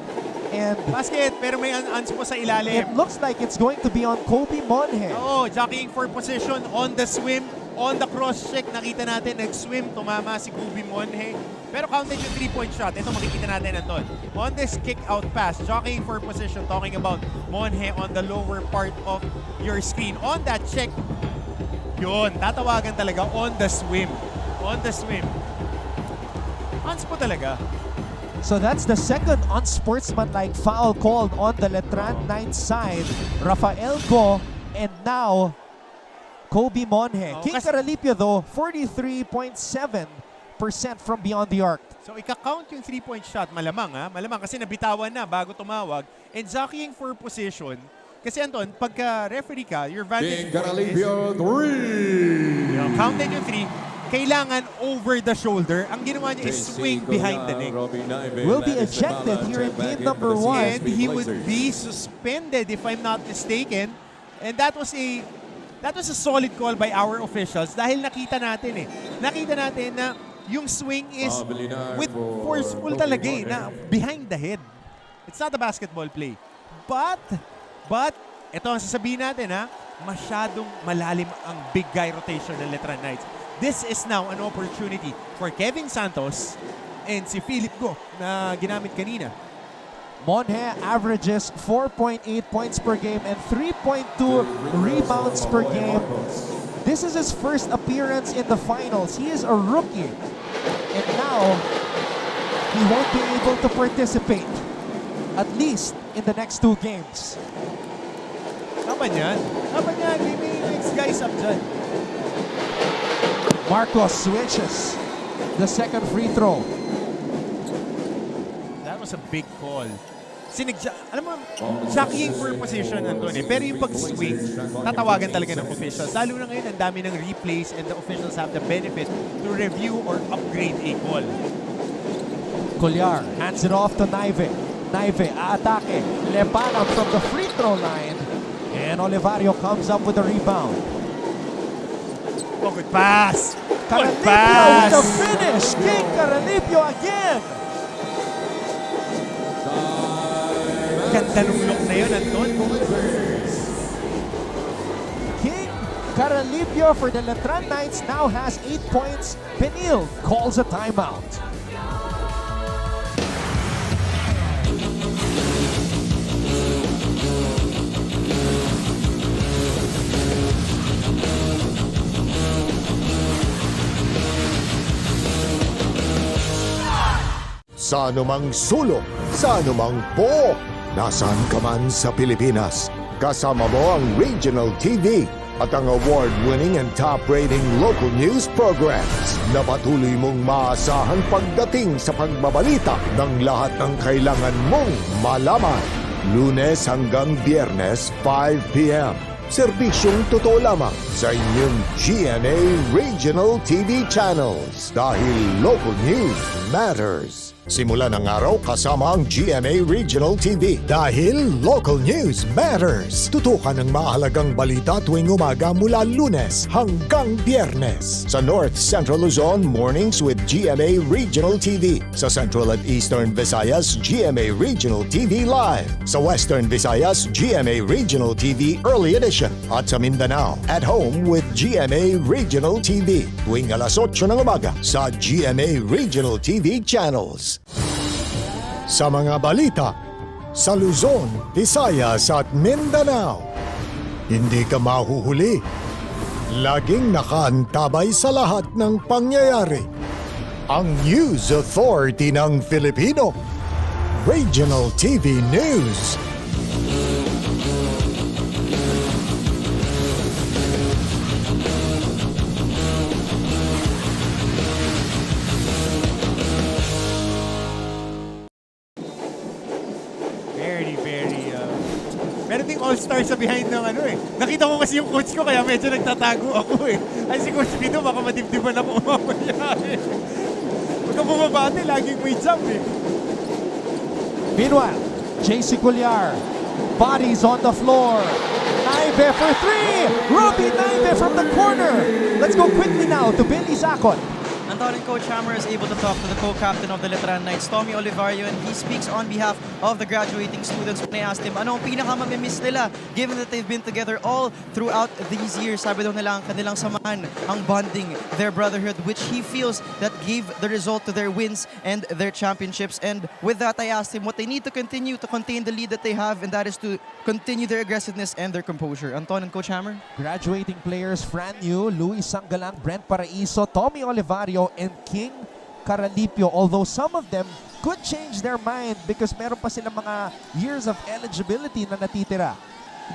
B: And
G: Basket, pero may unspo sa ilalim.
B: it looks like it's going to be on Kobe Monhe.
G: Oo, jockeying for position on the swim, on the cross-check. Nakita natin, nag-swim, tumama si Kobe Monhe. Pero counted yung 3-point shot. Ito, makikita natin nandun. On this kick-out pass, jockeying for position, talking about Monhe on the lower part of your screen. On that check, yun, tatawagan talaga on the swim. On the swim. Unspo talaga.
B: So that's the second unsportsmanlike foul called on the Letran 9 side. Rafael Go and now Kobe Monhe.
G: Oo,
B: King
G: kasi-
B: Caralipio though, 43.7% from beyond the arc.
G: So, ika-count yung 3-point shot. Malamang, ha? Malamang kasi nabitawan na bago tumawag. And jockeying for position. Kasi, Anton, pagka referee ka, your vantage
F: King
G: point is...
F: Caralipio 3.
G: Counted yung 3. Kailangan over the shoulder. Ang ginawa niya is swing behind the neck.
B: Will be ejected here in game number 1.
G: And he would be suspended if I'm not mistaken. And that was a solid call by our officials dahil nakita natin Nakita natin na yung swing is with forceful talaga na behind the head. It's not a basketball play. But, ito ang sasabihin natin masyadong malalim ang big guy rotation ng Letran Knights. This is now an opportunity for Kevin Santos and si Philip Go na ginamit kanina.
B: Monhe averages 4.8 points per game and 3.2 rebounds per game. This is his first appearance in the finals. He is a rookie. And now, he won't be able to participate, at least in the next 2 games.
G: Tama niyan. May next guys up dyan.
B: Marcos switches the second free throw.
G: That was a big call. Alam mo, jockeying for position nandun Pero yung pag-swing, tatawagan talaga ng officials. Lalo na ngayon, ang dami ng replays and the officials have the benefit to review or upgrade a call.
B: Colliar hands it off to Naive. Naive aatake. Lepanam from the free throw line. And Olivario comes up with a rebound.
G: Oh, good pass.
B: Caralipio
G: pass.
B: with the finish. King Caralipio again.
G: Ganda nung look na yun, Anton.
B: King Caralipio for the Letran Knights now has 8 points. Benilde calls a timeout.
A: Sa anumang sulok, sa anumang pook, nasaan ka man sa Pilipinas, kasama mo ang Regional TV at ang award-winning and top-rating local news programs na patuloy mong maaasahan pagdating sa pagbabalita ng lahat ng kailangan mong malaman. Lunes hanggang Biyernes, 5 p.m. Serbisyong totoo lamang sa inyong GMA Regional TV channels dahil local news matters. Simula ng araw kasama ang GMA Regional TV dahil local news matters. Tutukan ang mahalagang balita tuwing umaga mula Lunes hanggang Biyernes. Sa North Central Luzon, mornings with GMA Regional TV. Sa Central at Eastern Visayas, GMA Regional TV Live. Sa Western Visayas, GMA Regional TV Early Edition. At sa Mindanao, at home with GMA Regional TV. Tuwing alas 8 ng umaga sa GMA Regional TV channels. Sa mga balita, sa Luzon, Visayas at Mindanao, hindi ka mahuhuli. Laging nakaantabay sa lahat ng pangyayari. Ang News Authority ng Filipino, Regional TV News.
G: Meron ding all-star sa behind ng ano eh. Nakita ko kasi yung coach ko kaya medyo nagtatago ako eh. Ay si Coach Vito baka madibdiban ako mamaya eh. Huwag ka bumabate, laging may jump eh.
B: Meanwhile, JC Cuellar, bodies on the floor. Naive for 3! Ruby Naive from the corner. Let's go quickly now to Billy Zacon.
H: Anton and Coach Hammer is able to talk to the co-captain of the Letran Knights, Tommy Olivario, and he speaks on behalf of the graduating students. When I asked him, ano ang pinakamamimiss nila given that they've been together all throughout these years? Sabi daw nila ang kanilang samahan, ang bonding, their brotherhood, which he feels that gave the result to their wins and their championships. And with that, I asked him what they need to continue to contain the lead that they have, and that is to continue their aggressiveness and their composure. Anton and Coach Hammer?
B: Graduating players, Fran Yu, Luis Sangalang, Brent Paraiso, Tommy Olivario, and King Caralipio. Although some of them could change their mind because meron pa silang mga years of eligibility na natitira.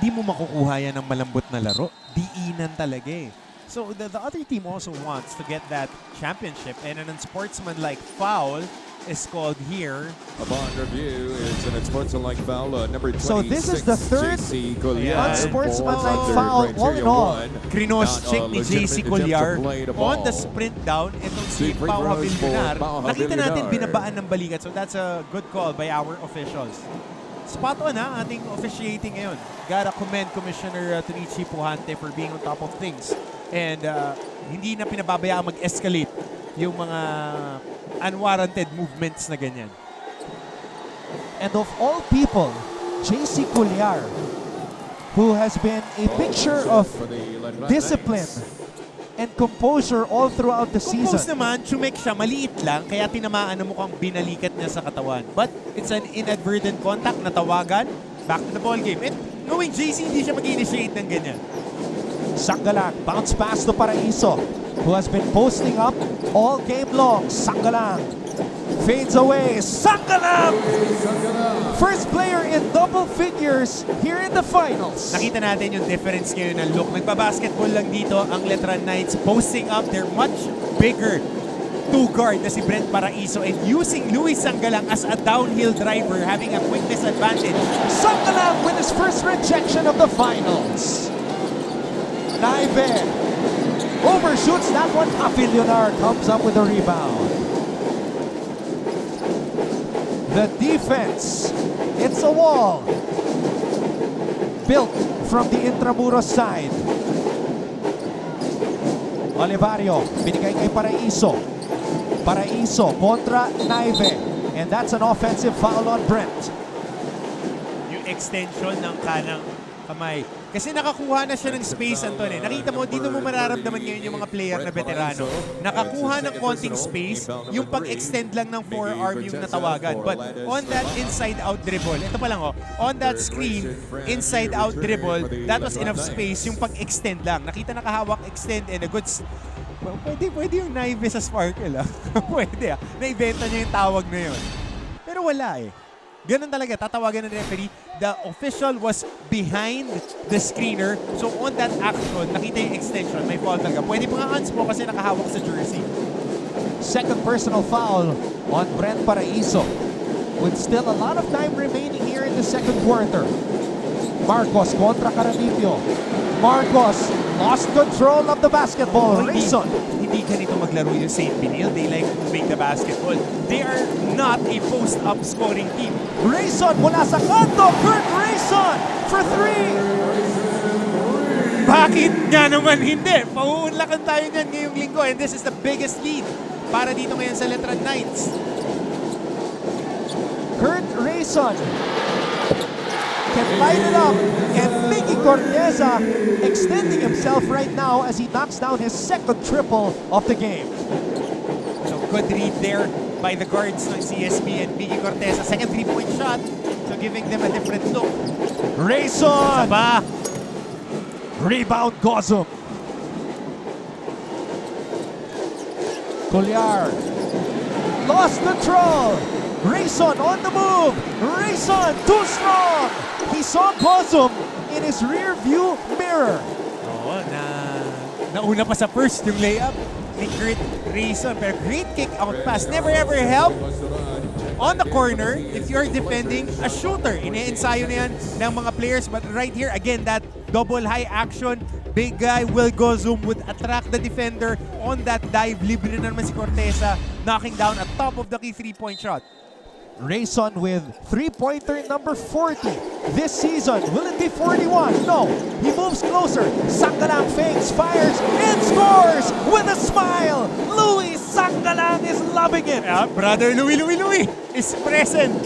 G: Di mo makukuha yan ng malambot na laro. Diinan talaga eh. So the other team also wants to get that championship, and an unsportsmanlike foul is called here.
F: Upon review, it's an unsportsmanlike foul, number 26.
B: So this is the third
F: JC Cuellar
B: unsportsmanlike
F: falls
B: foul
F: under
B: all in
F: criteria
B: all.
F: one.
G: Krinos-check
F: Not a
G: ni JC
F: legitimate
G: Cuellar
F: attempt to play the
G: on the
F: ball.
G: sprint down. Itong si
F: Free
G: Pau
F: throws for
G: Havilionar.
F: Pau
G: Nakita natin
F: Havilionar.
G: binabaan ng balikat. So that's a good call by our officials. Spot on ha, ating officiating ngayon. Gotta commend Commissioner Tunichi Puhante for being on top of things. And hindi na pinababayaan mag-escalate yung mga unwarranted movements na ganyan.
B: And of all people, JC Cuellar, who has been a picture of
F: For the Letran
B: discipline and composure all throughout the
G: Compose
B: season.
G: naman, chumek siya, maliit lang, kaya tinamaan na mukhang binalikat niya sa katawan. But it's an inadvertent contact, natawagan, back to the ball game. And knowing JC, hindi siya mag-initiate ng ganyan.
B: Sangalang, bounce pass to Paraiso, who has been posting up all game long. Sangalang fades away. Sangalang! First player in double figures here in the finals.
G: Nakita natin yung difference ngayon ng look. Nagbabasketball lang dito ang Letran Knights, posting up their much bigger two-guard na si Brent Paraiso and using Luis Sangalang as a downhill driver, having a quickness advantage.
B: Sangalang with his first rejection of the finals. Naive overshoots that one. Havilionar comes up with a rebound. The defense, it's a wall built from the Intramuros side. Olivario, binigay kay Paraiso. Paraiso kontra Naive. And that's an offensive foul on Brent.
G: Yung extension ng kanang kamay. Kasi nakakuha na siya ng space, Anton. Nakita mo, dito mo mararamdaman ngayon yung mga player na veterano. Nakakuha ng konting space, yung pag-extend lang ng forearm yung natawagan. But on that inside-out dribble, ito pa lang on that screen, inside-out dribble, that was enough space, yung pag-extend lang. Nakita nakahawak, extend, and a good... Pwede yung naive sa Sparkle, Pwede, Na-inventa niya yung tawag na yun. Pero wala Ganun talaga, tatawagan ng referee. The official was behind the screener. So on that action, nakita yung extension, may foul talaga. Pwede pa nga hands mo kasi nakahawak sa jersey.
B: Second personal foul on Brent Paraiso. With still a lot of time remaining here in the second quarter. Marcos kontra Caranipio. Marcos lost control of the basketball. Rayson.
G: Hindi ganito maglaro yung St. Benilde. They like moving the basketball. They are not a post-up scoring team.
B: Rayson mula sa kanto. Kurt Rayson for three.
G: Bakit nga naman hindi? Pauunlakan tayo niyan ngayong linggo and this is the biggest lead para dito ngayon sa Letran Knights.
B: Kurt Rayson can light it up, and Miggy Corteza extending himself right now as he knocks down his second triple of the game.
G: So good read there by the guards ng CSB and Miggy Corteza. Second three-point shot, so giving them a different look.
B: Rayson!
G: Saba!
B: Rebound Gozum. Colliar lost control. Rayson on the move. Rayson too strong. He saw Gozum in his rear view mirror.
G: Oo, nauna pa sa first yung layup ni Kurt Rayson. Pero great kick out pass. Never ever help on the corner if you're defending a shooter. Ine-ensayo na yan ng mga players. But right here, again, that double high action. Big guy Will Gozum would attract the defender on that dive. Libre na naman si Corteza, knocking down a top of the key three-point shot.
B: Rayson with three-pointer number 40 this season. Will it be 41? No. He moves closer. Sangalang fakes, fires, and scores with a smile. Louis Sangalang is loving it.
G: Yeah, brother Louis is present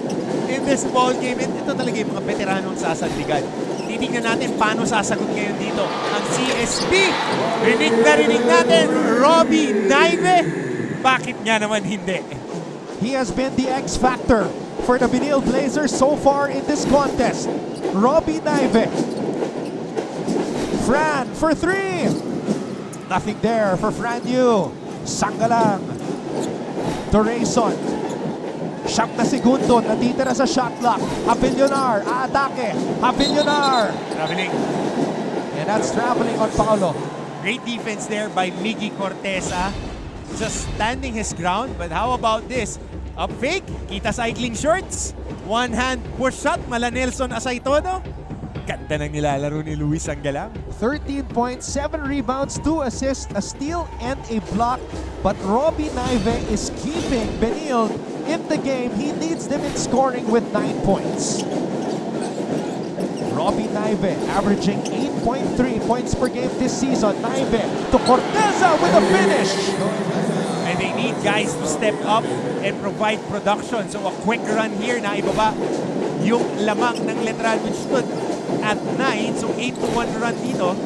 G: in this ball game. And ito talaga yung mga veteranong sasandigan. Titingnan natin paano sasagot ngayon dito ang CSB. Rinig natin, Robbie Naive. Bakit nga naman hindi?
B: He has been the X factor for the Benilde Blazers so far in this contest. Robbie Naive. Fran for three. Nothing there for Fran Yu. Sangalang to Rayson. Siyam na segundo, natitira sa shot clock. Havillonar, atake. Havillonar.
G: Traveling.
B: And that's traveling on Paolo.
G: Great defense there by Miggy Corteza. Just standing his ground. But how about this? Up fake, kita cycling shorts. One hand push shot, mala Nelson asay todo. Ganda ng nilalaro ni Luis Sangalang.
B: 13 points, 7 rebounds, 2 assists, a steal, and a block. But Robbie Naive is keeping Benilde in the game. He leads them in scoring with 9 points. Robbie Naive averaging 8.3 points per game this season. Naive to Corteza with a finish.
G: And they need guys to step up and provide production. So a quick run here na ibaba yung lamang ng Letran which stood at 9. So 8-1 run dito.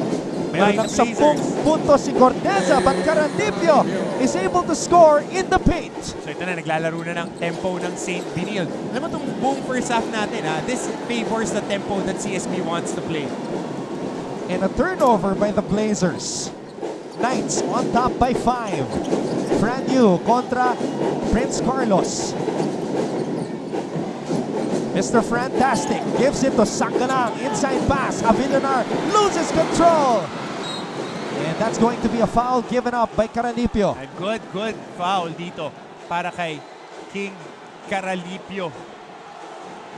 B: Meron ng 10 puntos si Corteza, but Carandipio is able to score in the paint.
G: So ito na, naglalaro na ng tempo ng St. Benilde. Alam mo itong buong first half natin, this favors the tempo that CSB wants to play.
B: And a turnover by the Blazers. Knights on top by 5. Fran Yu kontra Prince Carlos. Mr. Fantastic gives it to Sangalang. Inside pass. Havillonar loses control. And that's going to be a foul given up by Caranipio.
G: A good foul dito para kay King Caralipio.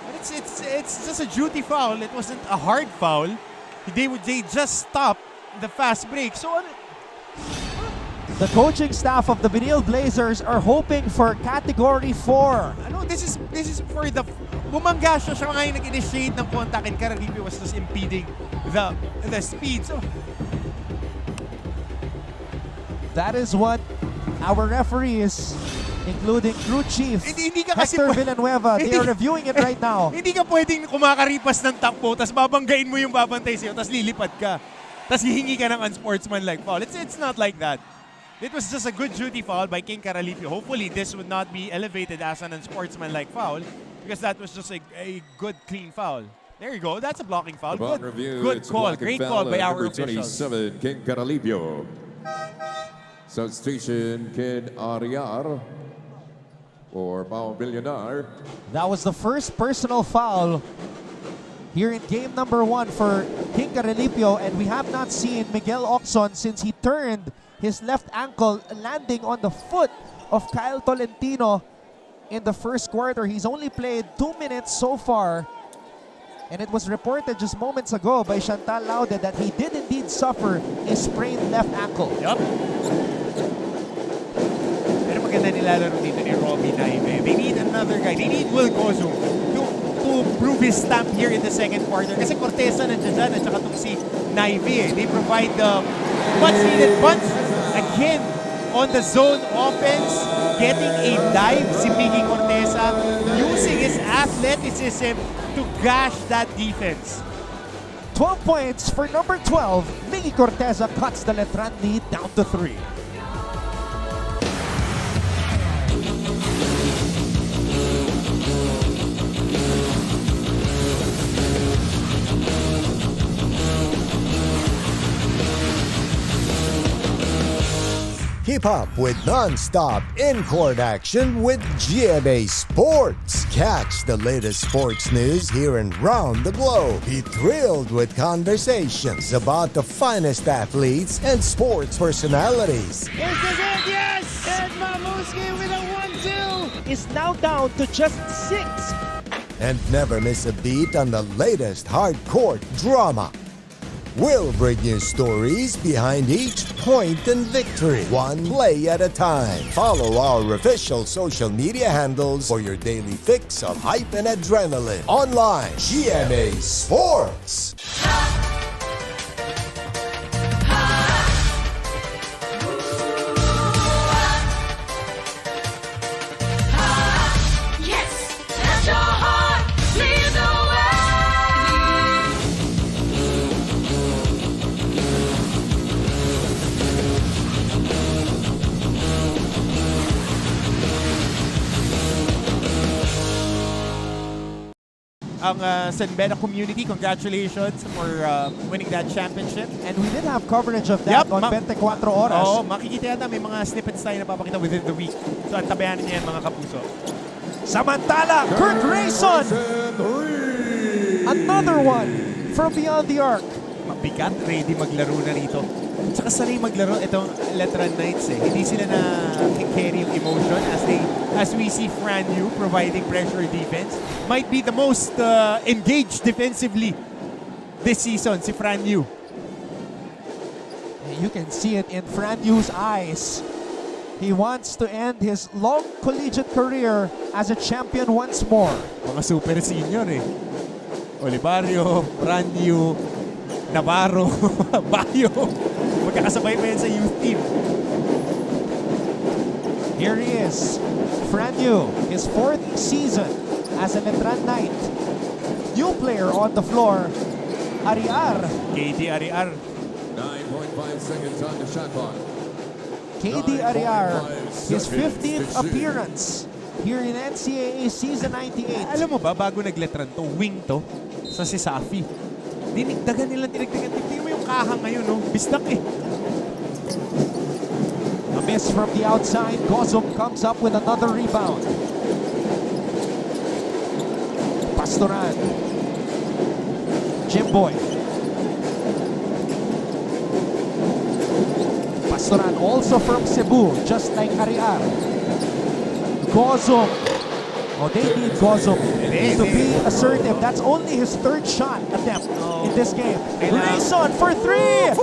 G: But it's just a duty foul. It wasn't a hard foul. They just stopped the fast break. So
B: the coaching staff of the Benilde Blazers are hoping for Category 4.
G: Ano, this is for the bumangga siya nga yung nag-initiate ng contact and Caralipio was just impeding the speed. So
B: That is what our referees, including crew chief
G: Hindi ka kasi
B: Hector Villanueva, they are
G: Hindi.
B: reviewing it right now.
G: Hindi ka pwedeng kumakaripas ng takbo, tapos babanggain mo yung babantay sa'yo, tapos lilipad ka. Tapos hihingi ka ng unsportsmanlike foul. It's not like that. It was just a good duty foul by King Caralipio. Hopefully, this would not be elevated as an unsportsmanlike foul because that was just a good, clean foul. There you go. That's a blocking foul.
F: Upon
G: Good,
F: review,
G: good
F: it's
G: call.
F: blocking
G: Great
F: foul
G: call by
F: on
G: our
F: number
G: officials.
F: 27, King Caralipio. Substitution, Ken Ariar for Pao Villar.
B: That was the first personal foul here in game number 1 for King Caralipio, and we have not seen Miguel Ocson since he turned his left ankle, landing on the foot of Kyle Tolentino in the first quarter. He's only played 2 minutes so far, and it was reported just moments ago by Chantal Laude that he did indeed suffer a sprained left ankle.
G: Yup. Pero maganda nilalaro dito ni Robbie Naive. They need another guy. They need Will Gozo to prove his stamp here in the second quarter. Kasi Corteza nandiyan dyan at saka itong si Naive. They provide the much needed punch again on the zone offense. Getting a dive si Miggy Corteza. Using his athleticism to gash that defense.
B: 12 points for number 12. Miggy Corteza cuts the Letran lead down to 3.
A: Keep up with non-stop in-court action with GMA Sports. Catch the latest sports news here and round the globe. Be thrilled with conversations about the finest athletes and sports personalities.
I: Is this it? Yes! And Mamuski with a 1-2.
B: Is now down to just 6.
A: And never miss a beat on the latest hard-court drama. We'll bring you stories behind each point and victory, one play at a time. Follow our official social media handles for your daily fix of hype and adrenaline. Online, GMA Sports.
G: Ang San Beda community, congratulations for winning that championship.
B: And we did have coverage of that on 24 Oras.
G: Oo, makikita yata may mga snippets tayo na papakita within the week. So, antabayanan niyo yan mga kapuso.
B: Samantala, Kurt Rayson! Another one from beyond the arc.
G: Mabigat, ready maglaro na rito. Tsaka sanay maglaro itong Letran Knights eh. Hindi sila na carry yung emotion as we see Fran Yu providing pressure defense. Might be the most engaged defensively this season, si Fran Yu.
B: You can see it in Fran Yu's eyes. He wants to end his long collegiate career as a champion once more.
G: Mga super senior eh. Olivario, Fran Yu, Navarro, Bayo. Magkakasabay pa yan sa youth team.
B: Here he is, Fran Yu, his 4th season as a Letran Knight. New player on the floor, Ariar.
G: KD Ariar.
F: 9.5 seconds on the shot clock.
B: KD Ariar, his 15th
F: 15th
B: appearance here in NCAA Season 98.
G: Alam mo ba, bago nagletran to, wing to, sa si Safi. Dinigdagan. Tingnan mo yung kaha ngayon, no? Bistak eh.
B: A miss from the outside. Gozum comes up with another rebound. Pastoran. Jimboy. Pastoran also from Cebu, just like Ariar. Gozum. Oh, they need Gozum to be assertive. That's only his 3rd shot attempt in this game. Rayson for 3!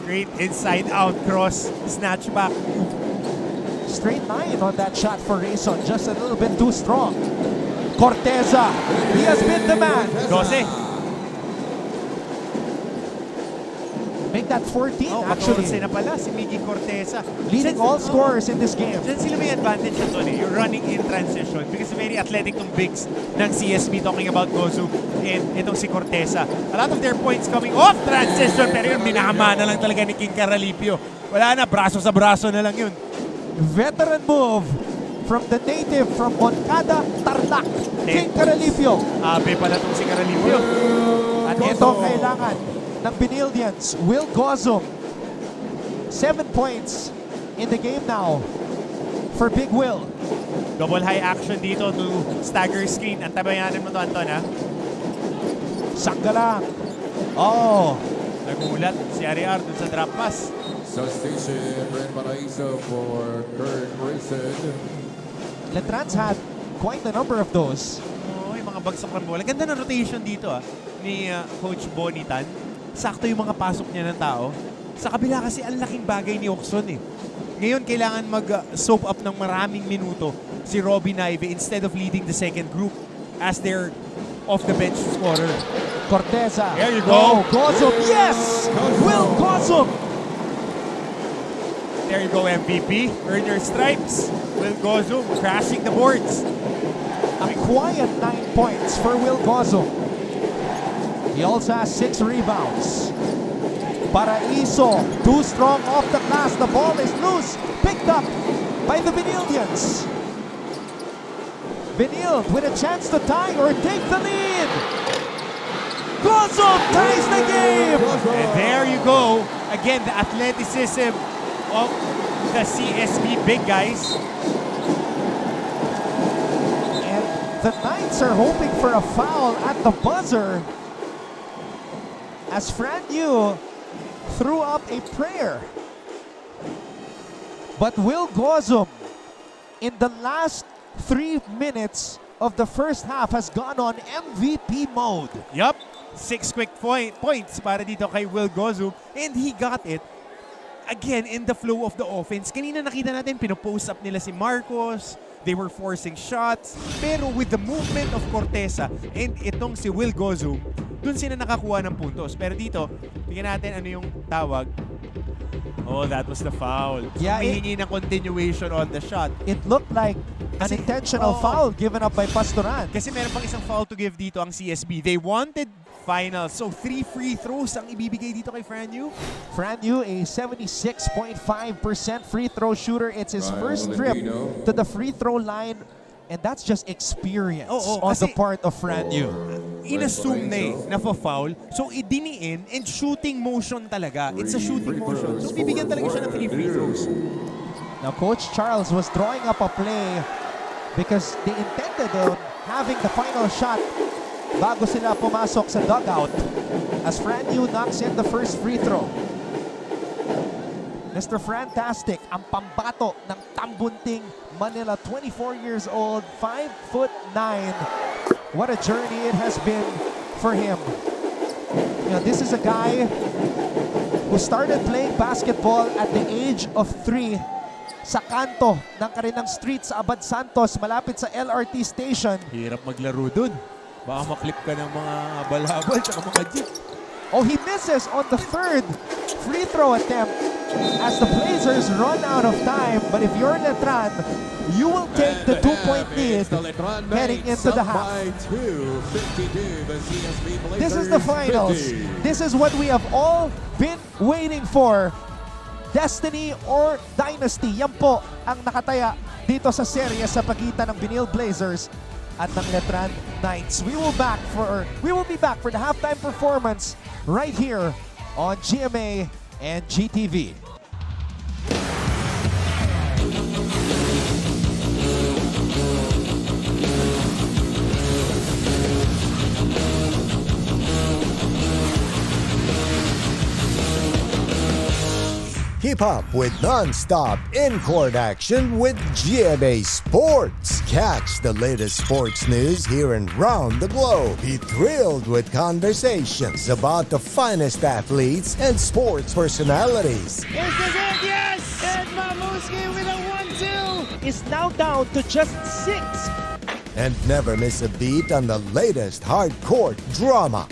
G: Great inside-out cross, snatch back.
B: Straight 9 on that shot for Rayson, just a little bit too strong. Corteza, he has been the man.
G: 12.
B: Make that 14
G: Oh,
B: actually.
G: 14 na pala si Miggy Corteza.
B: Leading all scorers in this game.
G: Diyan sila may advantage na to, yung running in transition because very athletic tong bigs ng CSB, talking about Gozu and itong si Corteza. A lot of their points coming off transition, pero yun, minahama na lang talaga ni King Caralipio. Wala na, braso sa braso na lang yun.
B: Veteran move from the native from Moncada, Tarlac, King Caralipio.
G: Abe pala itong si Caralipio.
B: At ito ang kailangan ng Benildians, Will Gozum. 7 points in the game now for Big Will.
G: Double high action dito to stagger screen. Antabayanan mo to, Anton, ha?
B: Sanggala. Oh,
G: Nagulat si Ariar dun sa drop pass.
F: Substitution, Ren Paraiso for Kurt Grayson.
B: Letran's had quite a number of those.
G: Oh, yung mga bagsak ng bola. Ganda ng rotation dito, ni Coach Bonitan. Sakto yung mga pasok niya ng tao. Sa kabila kasi ang laking bagay ni Oxon eh. Ngayon kailangan mag-soap up ng maraming minuto si Robbie Naive instead of leading the second group as their off-the-bench scorer.
B: Corteza.
G: There you go.
B: Oh, Gozum. Yes! Will Gozum.
G: There you go, MVP. Earn your stripes. Will Gozum crashing the boards.
B: A quiet 9 points for Will Gozum. He also has 6 rebounds. Paraiso, too strong off the glass. The ball is loose. Picked up by the Benildians. Benilde with a chance to tie or take the lead. Gozum ties the game.
G: And there you go. Again, the athleticism of the CSB big guys.
B: And the Knights are hoping for a foul at the buzzer as Fran Yu threw up a prayer. But Will Gozum, in the last 3 minutes of the first half, has gone on MVP mode.
G: Yup. 6 quick points para dito kay Will Gozum. And he got it again in the flow of the offense. Kanina nakita natin, pinopost up nila si Marcos. They were forcing shots. Pero with the movement of Corteza and itong si Will Gozum, dun sila nakakuha ng puntos. Pero dito, tingnan natin ano yung tawag. Oh, that was the foul. So,
B: Yeah,
G: hihingi ng continuation on the shot.
B: It looked like an
G: Kasi-
B: intentional
G: Oo.
B: foul given up by Pastoran.
G: Kasi meron pang isang foul to give dito ang CSB. They wanted finals. So 3 free throws ang ibibigay dito kay Fran Yu.
B: Fran Yu, a 76.5% free throw shooter. It's his
F: Right,
B: first trip
F: Valentino.
B: to the free throw line. And that's just experience
G: Oo,
B: on the
G: kasi-
B: part of Fran Yu.
G: Inassume na foul. So idiniin and shooting motion talaga. It's a shooting motion. So bibigyan talaga siya ng 3 free throws.
B: Now, Coach Charles was drawing up a play because they intended on having the final shot bago sila pumasok sa dugout as Fran Yu knocks in the first free throw. Mr. Fantastic, ang pambato ng Tambunting, Manila, 24 years old, 5'9". What a journey it has been for him. You know, this is a guy who started playing basketball at the age of 3 sa kanto ng karinang street sa Abad Santos, malapit sa LRT station.
G: Hirap maglaro dun. Baka maklip ka ng mga balhabal at mga jeep.
B: Oh, he misses on the third free throw attempt as the Blazers run out of time. But if you're Letran, you will take the 2-point lead heading into the half. This is the finals. This is what we have all been waiting for. Destiny or Dynasty. Yan po ang nakataya dito sa serye sa pagitan ng Benilde Blazers at ng Letran Knights. We will be back for the halftime performance right here on GMA and GTV.
A: Keep up with non-stop in-court action with GMA Sports. Catch the latest sports news here and round the globe. Be thrilled with conversations about the finest athletes and sports personalities.
I: Is this it? Yes! And Mamuski with a 1-2.
B: Is now down to just 6.
A: And never miss a beat on the latest hard court drama.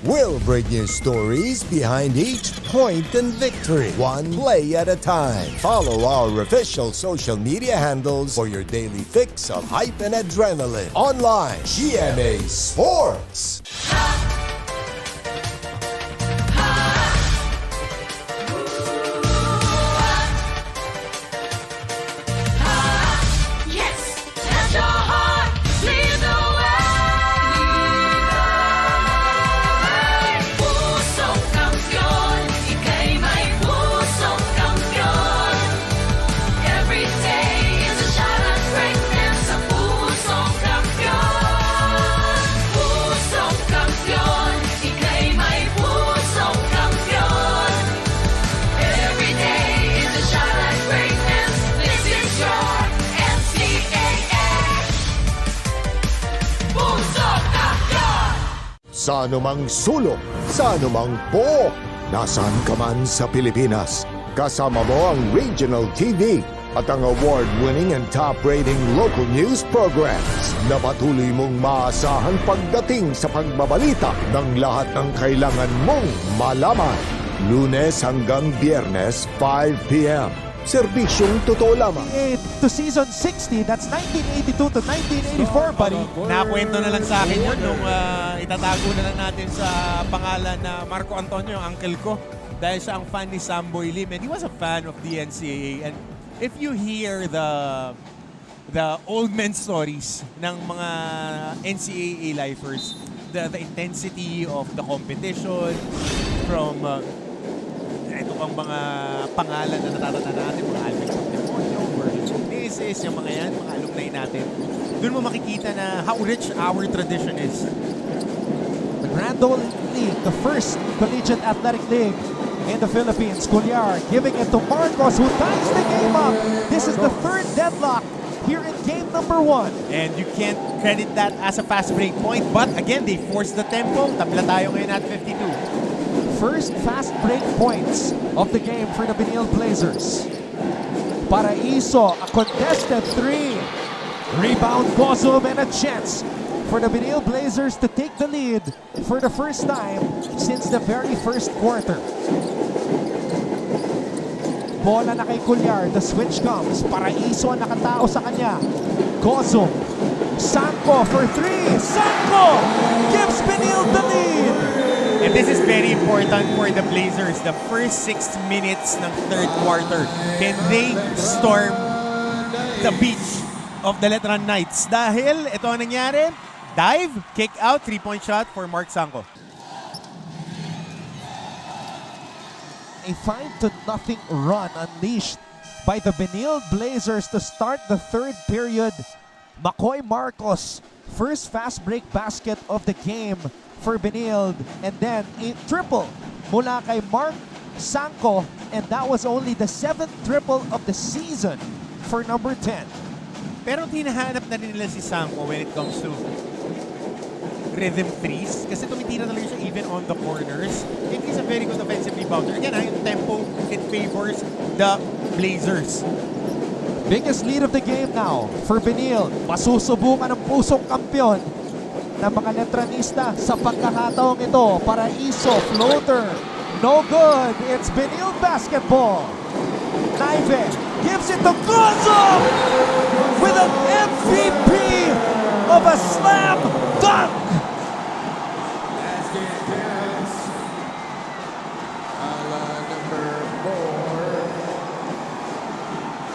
A: We'll bring you stories behind each point and victory, one play at a time. Follow our official social media handles for your daily fix of hype and adrenaline. Online, GMA Sports. Sa anumang sulok, sa anumang pook, nasaan ka man sa Pilipinas, kasama mo ang regional TV at ang award-winning and top-rating local news programs na patuloy mong maaasahan pagdating sa pagbabalita ng lahat ng kailangan mong malaman. Lunes hanggang Biyernes, 5 p.m. Serbisyong totoo lamang.
B: To season 60, that's 1982 to 1984, buddy.
G: Nakwento na lang sa akin yun nung itatago na lang natin sa pangalan na Marco Antonio, ang uncle ko. Dahil siya ang fan ni Samboy Lim and he was a fan of the NCAA. And if you hear the old men stories ng mga NCAA lifers, the intensity of the competition from ito pang mga pangalan na natatanda natin, mga Alvin Demonio, Virgil Sonesis, yung mga yan, mga alumni natin. Doon mo makikita na how rich our tradition is.
B: The Grand Ole League, the first collegiate athletic league in the Philippines. Cuellar giving it to Marcos, who ties the game up. This is the third deadlock here in game number 1.
G: And you can't credit that as a fast break point, but again, they forced the tempo. Tabla tayo ngayon at 52.
B: First fast break points of the game for the Benilde Blazers. Paraiso, a contested 3. Rebound Gozum and a chance for the Benilde Blazers to take the lead for the first time since the very first quarter. Bola na kay Cuellar, the switch comes. Paraiso ang nakatao sa kanya. Gozum, Sanko for 3. Sanko gives Benilde the lead.
G: And this is very important for the Blazers. The first 6 minutes ng third quarter. Can they storm the beach of the Letran Knights? Dahil ito ang nangyari. Dive, kick out, 3-point shot for Mark Sanko.
B: A 5-0 run unleashed by the Benilde Blazers to start the third period. Makoy Marcos, first fast break basket of the game for Benilde, and then a triple mula kay Mark Sanko, and that was only the 7th triple of the season for number 10.
G: Pero tinahanap na rin nila si Sanko when it comes to rhythm threes kasi tumitira talaga siya even on the corners. And he's a very good offensive rebounder. Again, ang tempo, it favors the Blazers.
B: Biggest lead of the game now for Benilde. Masusubukan ng pusong kampiyon ng mga Letranista sa pagkakataong ito. Paraiso, floater, no good. It's Benilde basketball. Naive gives it to Gozum with an MVP of a slam dunk.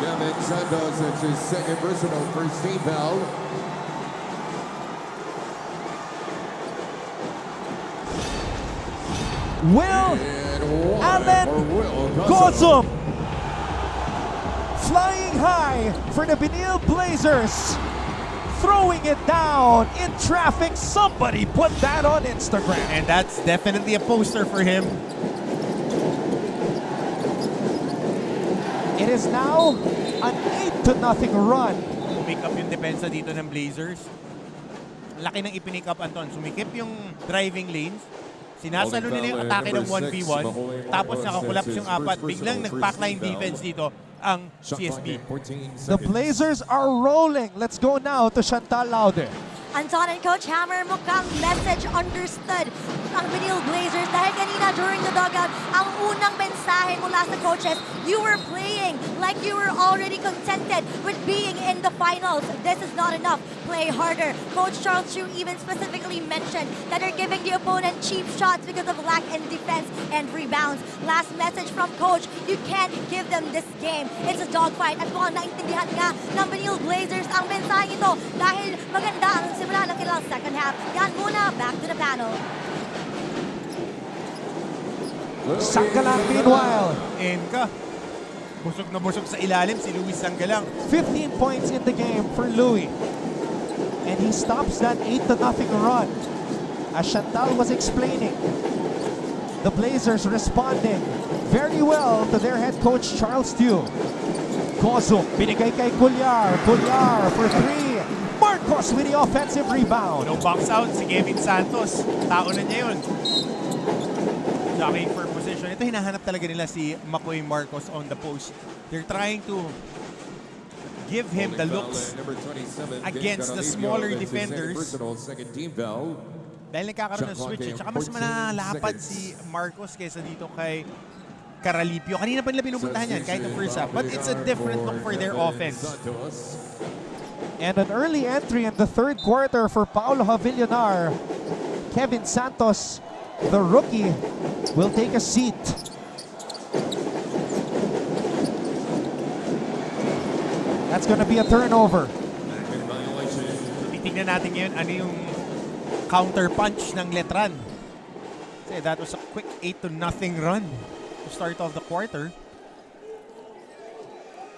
F: Kevin Santos, it's his second personal first team foul.
B: Will Allen Gozum flying high for the Benilde Blazers, throwing it down in traffic. Somebody put that on Instagram.
G: And that's definitely a poster for him.
B: It is now an 8-0 run.
G: Pick up yung depensa dito ng Blazers. Laki ng ipinick up, Anton. Sumikip yung driving lanes. Sinasalo nila yung atake ng 1v1. Tapos nakakulapse yung apat. Biglang nag-backline defense dito ang CSB.
B: The Blazers are rolling. Let's go now to Chantal Laude.
J: Anton and Coach Hammer, mukhang message understood ang Benilde Blazers dahil kanina during the dugout, ang unang mensahe mula sa coaches, you were playing like you were already contented with being in the finals. This is not enough. Play harder. Coach Charles Chu even specifically mentioned that they're giving the opponent cheap shots because of lack in defense and rebounds. Last message from coach, you can't give them this game. It's a dogfight at mukhang naintindihan nga ng Benilde Blazers ang mensahe ito dahil maganda ang simula ng kanilang second half. Yan muna, back to the panel.
B: Sanggalang meanwhile,
G: Enka. Busog na busog sa ilalim si Luis Sanggalang.
B: 15 points in the game for Louis. And he stops that 8-0 run. As Chantal was explaining, the Blazers responding very well to their head coach Charles Tew. Gozo, binigay kay Cuellar. Cuellar for 3. Marcos with the offensive rebound.
G: No box out si Kevin Santos. Tao na niya yun. Jockeying for position. Ito hinahanap talaga nila si Makoy Marcos on the post. They're trying to give him the looks against the smaller defenders. Dahil nagkakaroon ng switch. Tsaka mas manalapad si Marcos kaysa dito kay Caralipio. Kanina pa nila pinupuntahan yan kahit the first half. But it's a different look for their offense.
B: And an early entry in the third quarter for Paulo Javillanar. Kevin Santos, the rookie, will take a seat. That's going to be a turnover.
G: Titignan natin ngayon ano yung counter punch ng Letran. Kasi that was a quick 8-0 run to start off the quarter.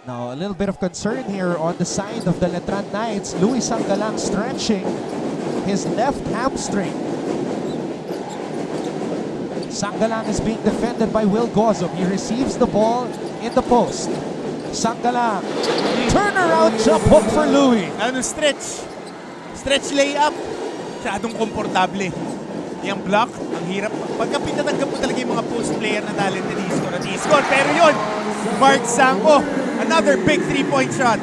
B: Now, a little bit of concern here on the side of the Letran Knights. Luis Sanggalang stretching his left hamstring. Sanggalang is being defended by Will Gozum. He receives the ball in the post. Sanggalang, turnaround jump hook for Louis.
G: Ano stretch? Stretch layup. Masyadong komportable. Yung block, ang hirap. Pagka pinatanggap mo talaga yung mga post player na talented, i-score. Pero yun, Mark Sanko, another big 3-point shot.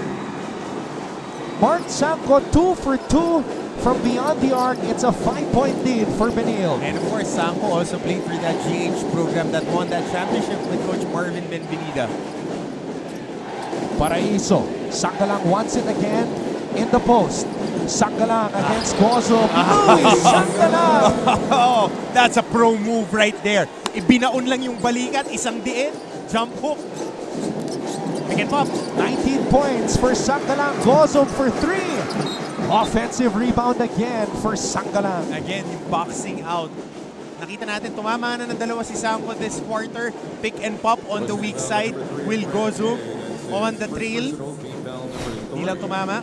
B: Mark Sanko, 2 for 2 from beyond the arc. It's a 5-point lead for Benilde.
G: And of course, Sanko also played for that GH program that won that championship with Coach Marvin Benilde.
B: Paraiso, Sanggalang wants it again in the post. Sanggalang against Gozo. Luis Sanggalang!
G: Oh, that's a pro move right there. Ibinaon lang yung balikat, isang diin, jump hook. Pick and pop.
B: 19 points for Sanggalang. Gozo for 3. Offensive rebound again for Sanggalang.
G: Again, yung boxing out. Nakita natin, tumama na ng dalawa si Sanko this quarter. Pick and pop on the weak side. Will Gozo on the trail. Hindi lang tumama.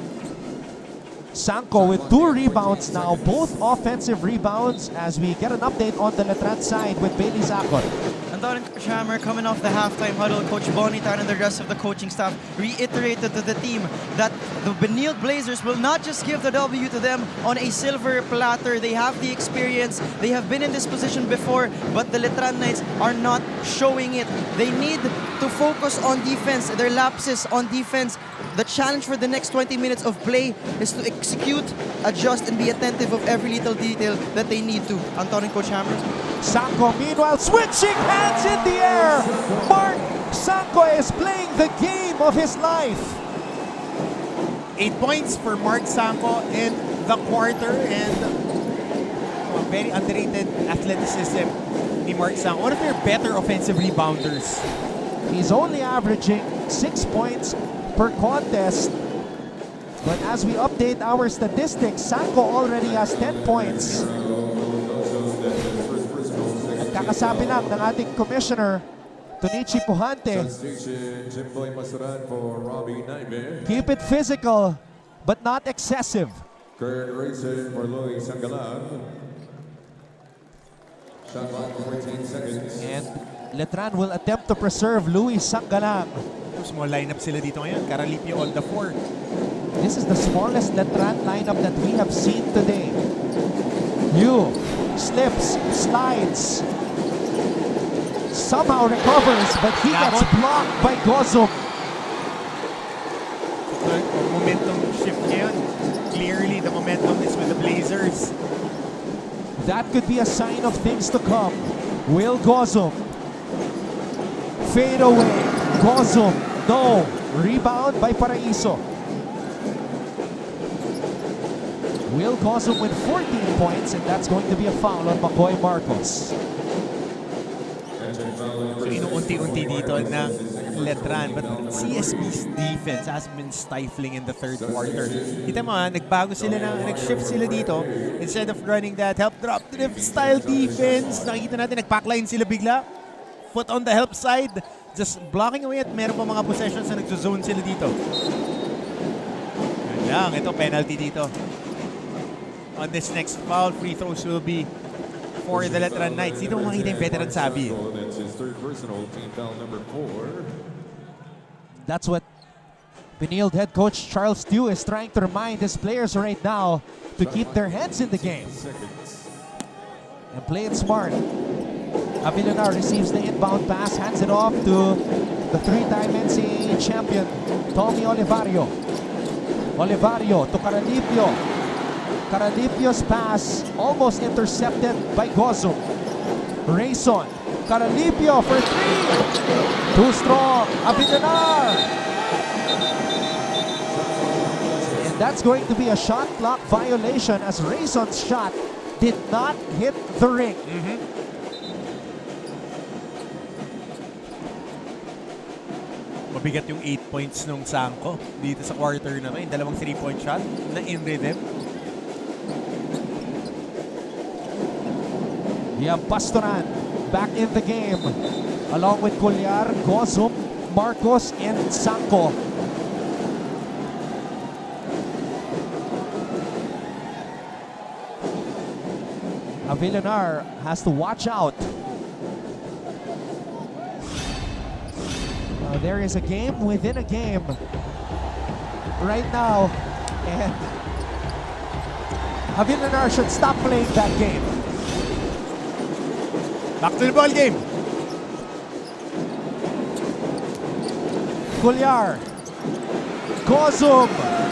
B: Sanko with 2 rebounds now, both offensive rebounds as we get an update on the Letran side with Bailey Zacon.
H: Andon and Coach Hammer coming off the halftime huddle. Coach Bonitan and the rest of the coaching staff reiterated to the team that the Benilde Blazers will not just give the W to them on a silver platter. They have the experience. They have been in this position before, but the Letran Knights are not showing it. They need to focus on defense. Their lapses on defense. The challenge for the next 20 minutes of play is to execute, adjust, and be attentive of every little detail that they need to. Anton and Coach Hammer.
B: Sanko meanwhile switching hands in the air. Mark Sanko is playing the game of his life.
G: 8 points for Mark Sanko in the quarter and very underrated athleticism ni Mark Sanko. One of their better offensive rebounders.
B: He's only averaging 6 points per contest. But as we update our statistics, Sanko already has 10 points. At kakasabi lang ng ating commissioner, Tonichi Puhante, keep it physical, but not excessive.
F: Current racer for Louis Sanggalang. Shot clock 14 seconds.
B: And Letran will attempt to preserve Louis Sanggalang.
G: Small lineup sila dito ngayon. Caralipio all the 4.
B: This is the smallest Letran lineup that we have seen today. Yu slips, slides, somehow recovers, but he gets blocked by Gozum.
G: Momentum shift ngayon. Clearly, the momentum is with the Blazers.
B: That could be a sign of things to come. Will Gozum fade away. Gozum, no. Rebound by Paraiso. Will Gozum with 14 points, and that's going to be a foul on McCoy Marcos.
G: So inuunti-unti dito ng Letran, but CSB's defense has been stifling in the third quarter. Kita mo nagbago sila nag-shift sila dito. Instead of running that help drop to the style defense, nakikita natin nag-packline sila bigla. Foot on the help side, just blocking away at meron pa mga possessions na nagzo-zone sila dito. Yan lang, ito penalty dito. On this next foul, free throws will be for the Letran Knights. Dito mo makita yung veteran sabi.
B: That's what Benilde head coach Charles Dew is trying to remind his players right now to keep their heads in the game and play it smart. Avilanar receives the inbound pass, hands it off to the three-time NCAA champion, Tommy Olivario. Olivario to Caralipio. Caralipio's pass almost intercepted by Gozum. Rayson. Caralipio for three. Too strong. Avilanar. And that's going to be a shot clock violation as Rayson's shot did not hit the ring.
G: Mabigat yung 8 points nung Sangko dito sa quarter na to. Yung dalawang 3-point shot na in rhythm.
B: Yeah, Pastoran back in the game along with Colliar, Gozum, Marcos, and Sangko. Avilanar has to watch out. There is a game within a game right now, and Avilanar should stop playing that game.
G: Back to the ball game.
B: Colliar. Gozum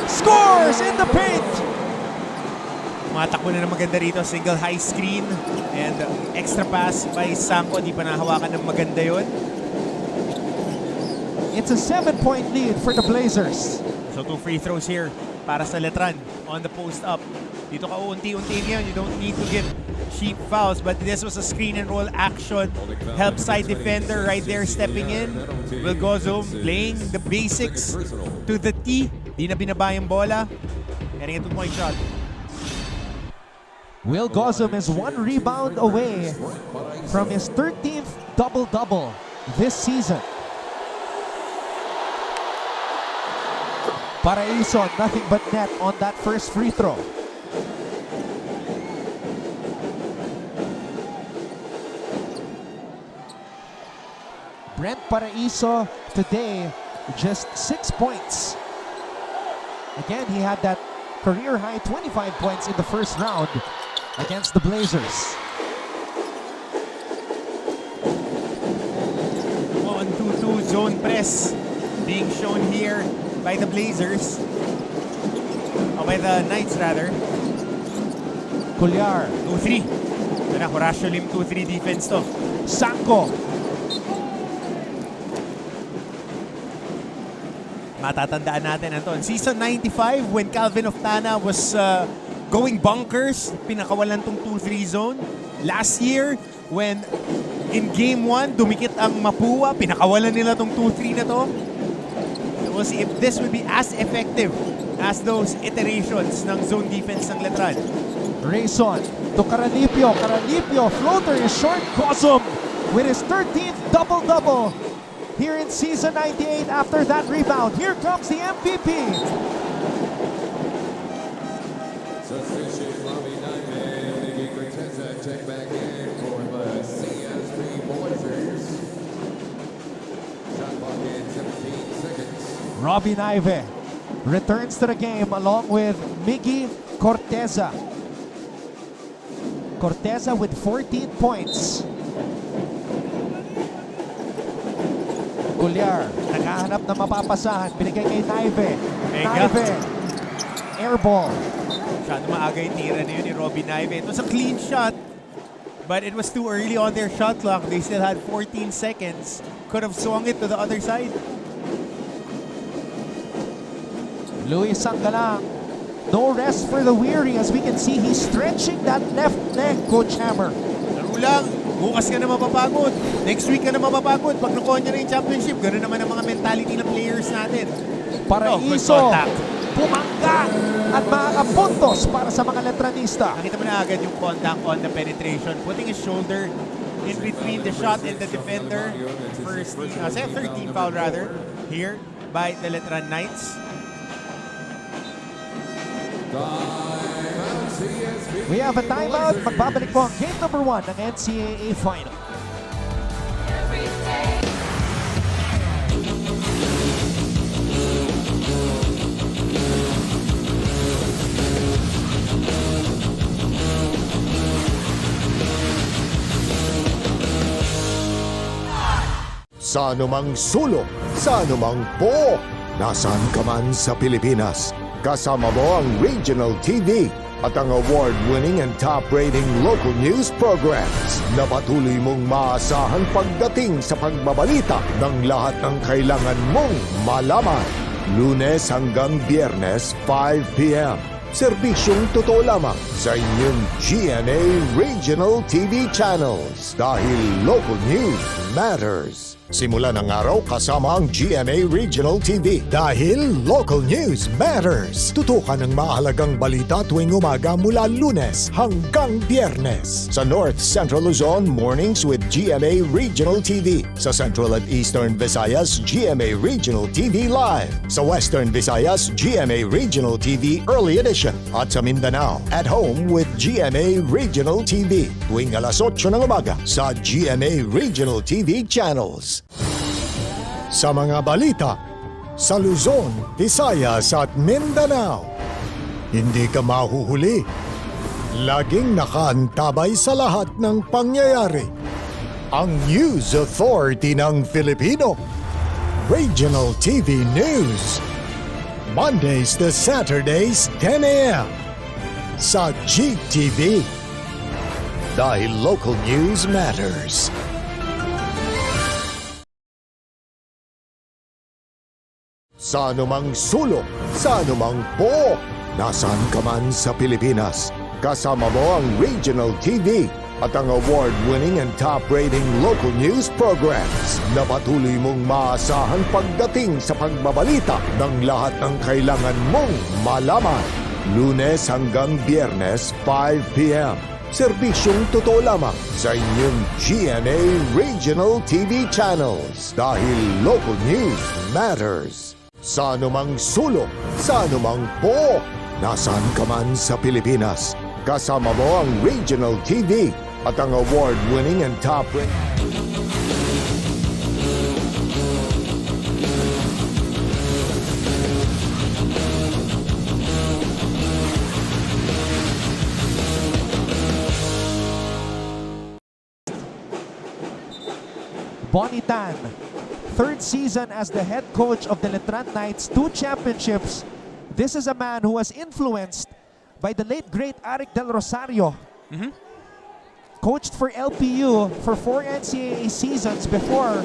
B: scores in the paint.
G: Matakbo na ng maganda rito. Single high screen and extra pass by Sangko. Di pa nahawakan ng maganda yun.
B: It's a 7-point lead for the Blazers.
G: So 2 free throws here para sa Letran on the post up. Dito ka unti-unti ngayon. You don't need to give cheap fouls, but this was a screen and roll action. Help side defender right there stepping in. Will Gozum playing the basics to the T. Di na binaba yung bola. Getting a 2-point shot.
B: Will Gozum is 1 rebound away from his 13th double-double this season. Paraiso, nothing but net on that first free throw. Brent Paraiso today, just 6 points. Again, he had that career-high 25 points in the first round against the Blazers.
G: 1-2-2 zone press being shown here by the Blazers. O by the Knights rather.
B: Colliar.
G: 2-3. Ito na, Horacio Lim 2-3 defense to.
B: Sangko.
G: Matatandaan natin, Anton. Season 95, when Calvin Oftana was going bunkers, pinakawalan tong 2-3 zone. Last year, when in Game 1, dumikit ang Mapua, pinakawalan nila tong 2-3 na to. So we'll see if this will be as effective as those iterations ng zone defense ng Letran.
B: Rayson to Caralipio. Caralipio, floater is short. Gozum with his 13th double-double here in season 98 after that rebound. Here comes the MVP.
F: Check back in for the CSB Blazers. Shot clock in 17 seconds.
B: Robbie Naive returns to the game along with Miggy Corteza. Corteza with 14 points. Colliar, naghahanap na mapapasahan. Binigay kay Naive. Naive, air ball.
G: Masyado maaga yung tira na yun ni Robby Naive. It was a clean shot, but it was too early on their shot clock. They still had 14 seconds. Could have swung it to the other side.
B: Luis Sangalang, no rest for the weary. As we can see, he's stretching that left leg, Coach Hammer.
G: Laro lang, bukas ka na mapapagod. Next week ka na mapapagod. Pag nakuha niya na yung championship, gano'n naman ang mga mentality ng players natin.
B: Paraiso, pumangga at makakapuntos para sa mga Letranista.
G: Nakita mo na agad yung contact on the penetration. Putting his shoulder in between the shot and the defender. Third team foul rather, here by the Letran Knights.
B: We have a timeout. Magbabalik po ang game number 1 ng NCAA Final.
A: Sa anumang sulok, sa anumang pook, nasaan ka man sa Pilipinas, kasama mo ang Regional TV at ang award-winning and top-rating local news programs na patuloy mong maasahan pagdating sa pagbabalita ng lahat ng kailangan mong malaman. Lunes hanggang Biyernes, 5 p.m. Serbisyong totoo lamang sa inyong GMA Regional TV channels dahil local news matters. Simula ng araw kasama ang GMA Regional TV dahil local news matters. Tutukan ang mahalagang balita tuwing umaga mula Lunes hanggang Biyernes. Sa North Central Luzon, mornings with GMA Regional TV. Sa Central at Eastern Visayas, GMA Regional TV Live. Sa Western Visayas, GMA Regional TV Early Edition. At sa Mindanao, at home with GMA Regional TV. Tuwing alas 8 ng umaga sa GMA Regional TV channels. Sa mga balita, sa Luzon, Visayas at Mindanao, hindi ka mahuhuli. Laging nakaantabay sa lahat ng pangyayari. Ang News Authority ng Filipino. Regional TV News. Mondays to Saturdays, 10 a.m. sa GTV. Dahil local news matters. Sa anumang sulok, sa anumang pook, nasaan ka man sa Pilipinas, kasama mo ang Regional TV at ang award-winning and top-rating local news programs na patuloy mong maasahan pagdating sa pagbabalita ng lahat ng kailangan mong malaman. Lunes hanggang Biyernes, 5 p.m. Serbisyong totoo lamang sa inyong GMA Regional TV channels dahil local news matters. Sa anumang sulok, sa anumang pook, nasaan ka man sa Pilipinas, kasama mo ang Regional TV at ang award-winning and top-rated.
B: Bonnie Tan, third season as the head coach of the Letran Knights, 2 championships. This is a man who was influenced by the late great Aric Del Rosario. Coached for LPU for 4 NCAA seasons before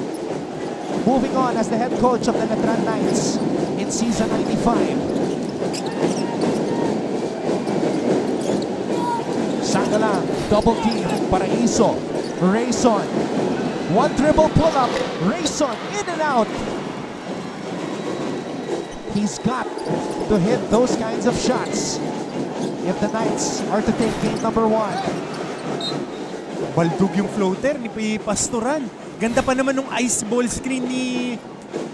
B: moving on as the head coach of the Letran Knights in season 95. Sangala, double team, Paraiso, Rayson. One dribble pull-up, Rayson in and out. He's got to hit those kinds of shots if the Knights are to take game number 1.
G: Baldug yung floater ni Pastoran. Ganda pa naman nung ice ball screen ni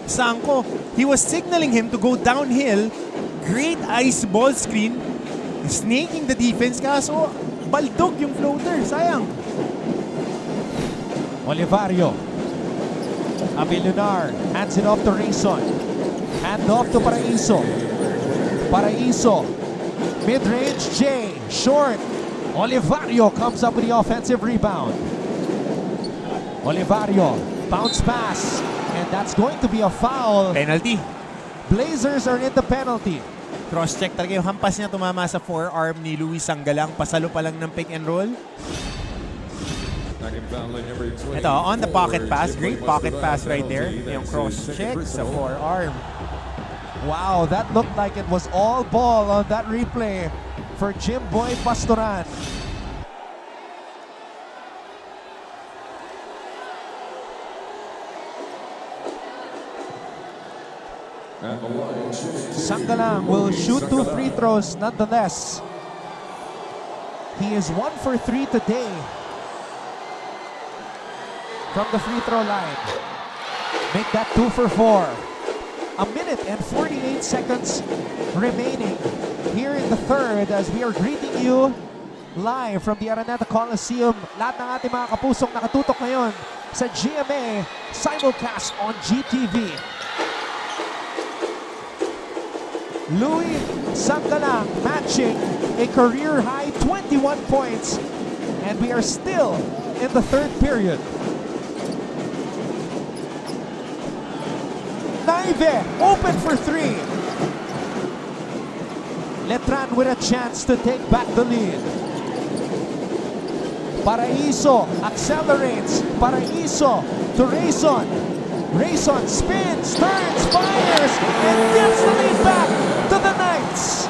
G: Sanko. He was signaling him to go downhill. Great ice ball screen. Snaking the defense, kaso baldug yung floater. Sayang.
B: Olivario. Abilionar hands it off to Rayson. Hand off to Paraiso. Paraiso. Mid-range J. Short. Olivario comes up with the offensive rebound. Olivario. Bounce pass. And that's going to be a foul.
G: Penalty.
B: Blazers are in the penalty.
G: Cross-check talaga yung hampas niya, tumama sa forearm ni Luis Sanggalang. Pasalo pa lang ng pick and roll. Ito, on the pocket pass. Great pocket pass right there. Yung cross-check sa forearm.
B: Wow, that looked like it was all ball on that replay for Jimboy Pastoran. Sanggalang will shoot 2 free throws nonetheless. He is 1 for 3 today from the free throw line. Make that 2 for 4. A minute and 48 seconds remaining here in the third as we are greeting you live from the Araneta Coliseum. Lahat ng ating mga kapusong nakatutok ngayon sa GMA simulcast on GTV. Louis Sanggalang matching a career-high 21 points, and we are still in the third period. Naive open for 3. Letran with a chance to take back the lead. Paraiso accelerates. Paraiso to Rayson. Rayson spins, turns, fires, and gets the lead back to the Knights.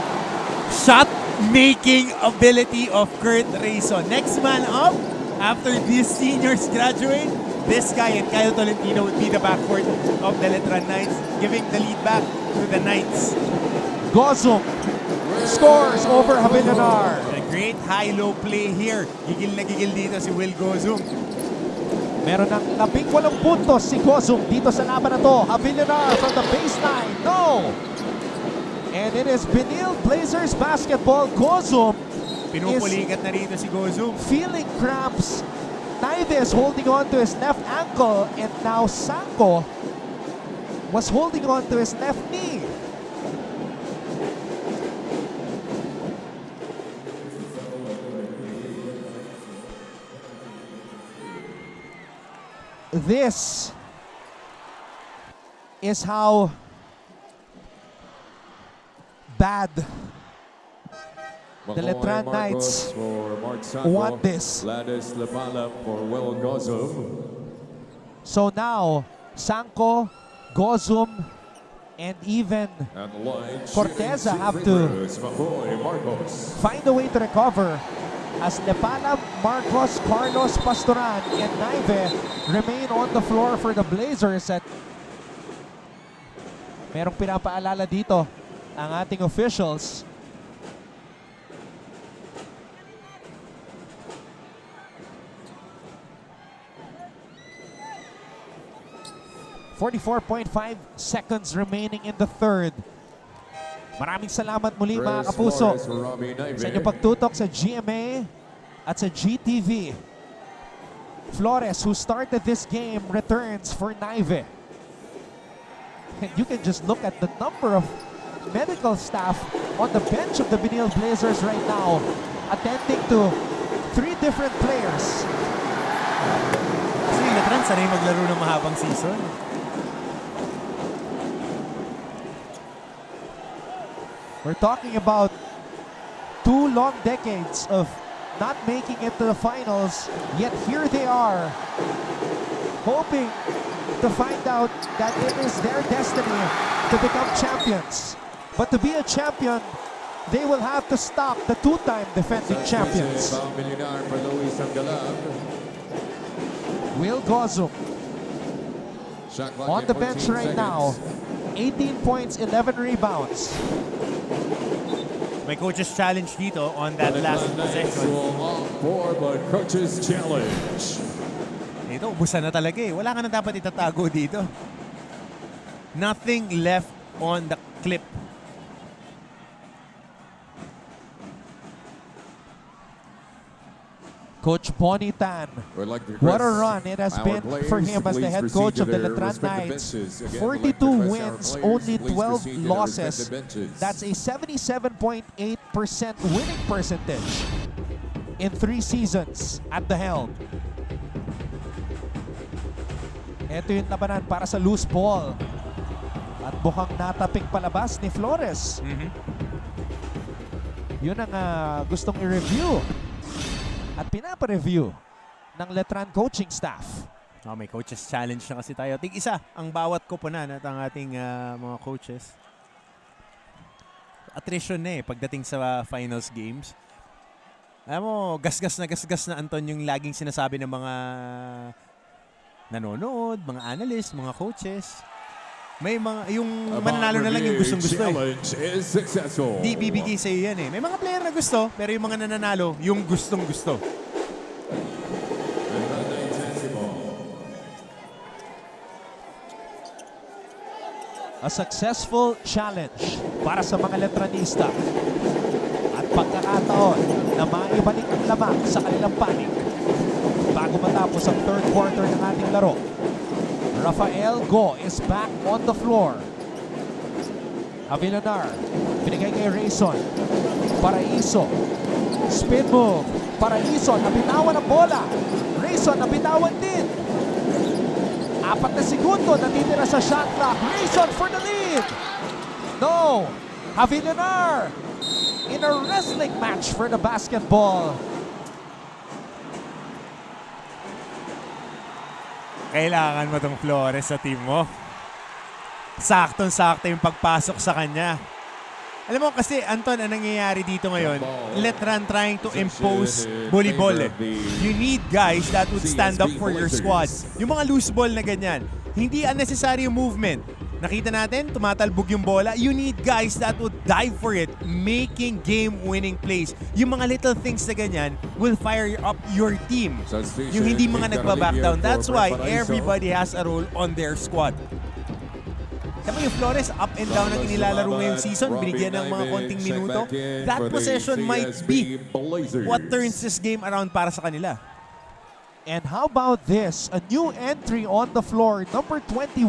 G: Shot-making ability of Kurt Rayson. Next man up after these seniors graduate. This guy and Kyle Tolentino would be the backcourt of the Letran Knights, giving the lead back to the Knights.
B: Gozum scores over Habilanar.
G: A great high-low play here. Gigil na gigil dito si Will Gozum.
B: Meron ng 18 puntos si Gozum dito sa laban na to. Habilanar from the baseline. No! And it is Benilde Blazers basketball. Gozum
G: Pinupulikat na rito si Gozum.
B: feeling cramps. Naive is holding on to his left ankle, and now Sanko was holding on to his left knee. This is how bad the Letran Knights want this. So now, Sanko, Gozum, and even Corteza have to find a way to recover as Lepala, Marcos, Carlos, Pastoran, and Naive remain on the floor for the Blazers. At merong pinapaalala dito ang ating officials. .5 seconds remaining in the third. Maraming salamat muli mga kapuso sa inyong pagtutok sa GMA at sa GTV. Flores, who started this game, returns for Naive. And you can just look at the number of medical staff on the bench of the Benilde Blazers right now, attending to 3 different players.
G: Kasi Letran sanay maglaro ng mahabang season.
B: We're talking about 2 long decades of not making it to the finals, yet here they are, hoping to find out that it is their destiny to become champions. But to be a champion, they will have to stop the 2-time defending champions. Will Gozum on the bench right now, 18 points, 11 rebounds.
G: May coach's challenge dito on that last possession.
F: Coach's challenge.
G: Ito, ubusan na talaga eh. Wala ka na dapat itatago dito. Nothing left on the clip.
B: Coach Bonnie Tan, what a run it has been for him as the head coach of the Letran Knights. 42 wins, only 12 losses. That's a 77.8% winning percentage in 3 seasons at the helm. Ito yung labanan para sa loose ball. At mukhang natapik palabas ni Flores. Yun ang gustong i-review at pinapa-review ng Letran coaching staff.
G: May coaches challenge na kasi tayo. Tig-isa ang bawat koponan at ang ating mga coaches. Attrition na pagdating sa finals games. Alam mo, gasgas na Anton yung laging sinasabi ng mga nanonood, mga analyst, mga coaches. May mga, yung mananalo na lang yung gustong-gusto Di bibigay sa'yo yan May mga player na gusto, pero yung mga nananalo, yung gustong-gusto.
B: A successful challenge para sa mga Letranista at pagkakataon na maibalik ang lamang sa kanilang panig bago matapos ang third quarter ng ating laro. Rafael Go is back on the floor. Avilanar, pinigay kay Rayson. Paraiso, spin move. Paraiso, nabitawan ang bola. Rayson, nabitawan din. 4 na segundo, natitira sa shot clock. Rayson for the lead. No, Avilanar in a wrestling match for the basketball.
G: Kailangan mo tong Flores sa team mo. Saktong-sakto yung pagpasok sa kanya. Alam mo kasi, Anton, ang nangyayari dito ngayon, Letran trying to impose volleyball. You need guys that would stand up for your squad. Yung mga loose ball na ganyan, hindi unnecessary yung movement. Nakita natin, tumatalbog yung bola. You need guys that would dive for it, making game-winning plays. Yung mga little things na ganyan will fire up your team. Yung hindi mga nagbaback down. That's why everybody has a role on their squad. Tama yung Flores, up and down ang inilalaro ngayong season, binigyan ng mga konting minuto. That possession might be what turns this game around para sa kanila.
B: And how about this? A new entry on the floor, number 21,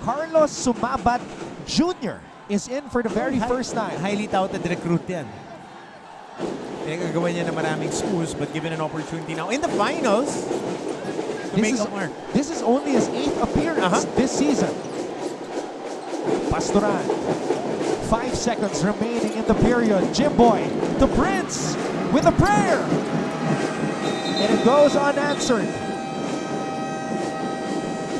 B: Carlos Sumabat Jr. is in for the very first time.
G: Highly touted recruit yan. Pinagagawa niya na maraming schools, but given an opportunity now in the finals to make a mark.
B: This is only his 8th appearance this season. Pastoran. 5 seconds remaining in the period. Jimboy to Prince with a prayer. And it goes unanswered.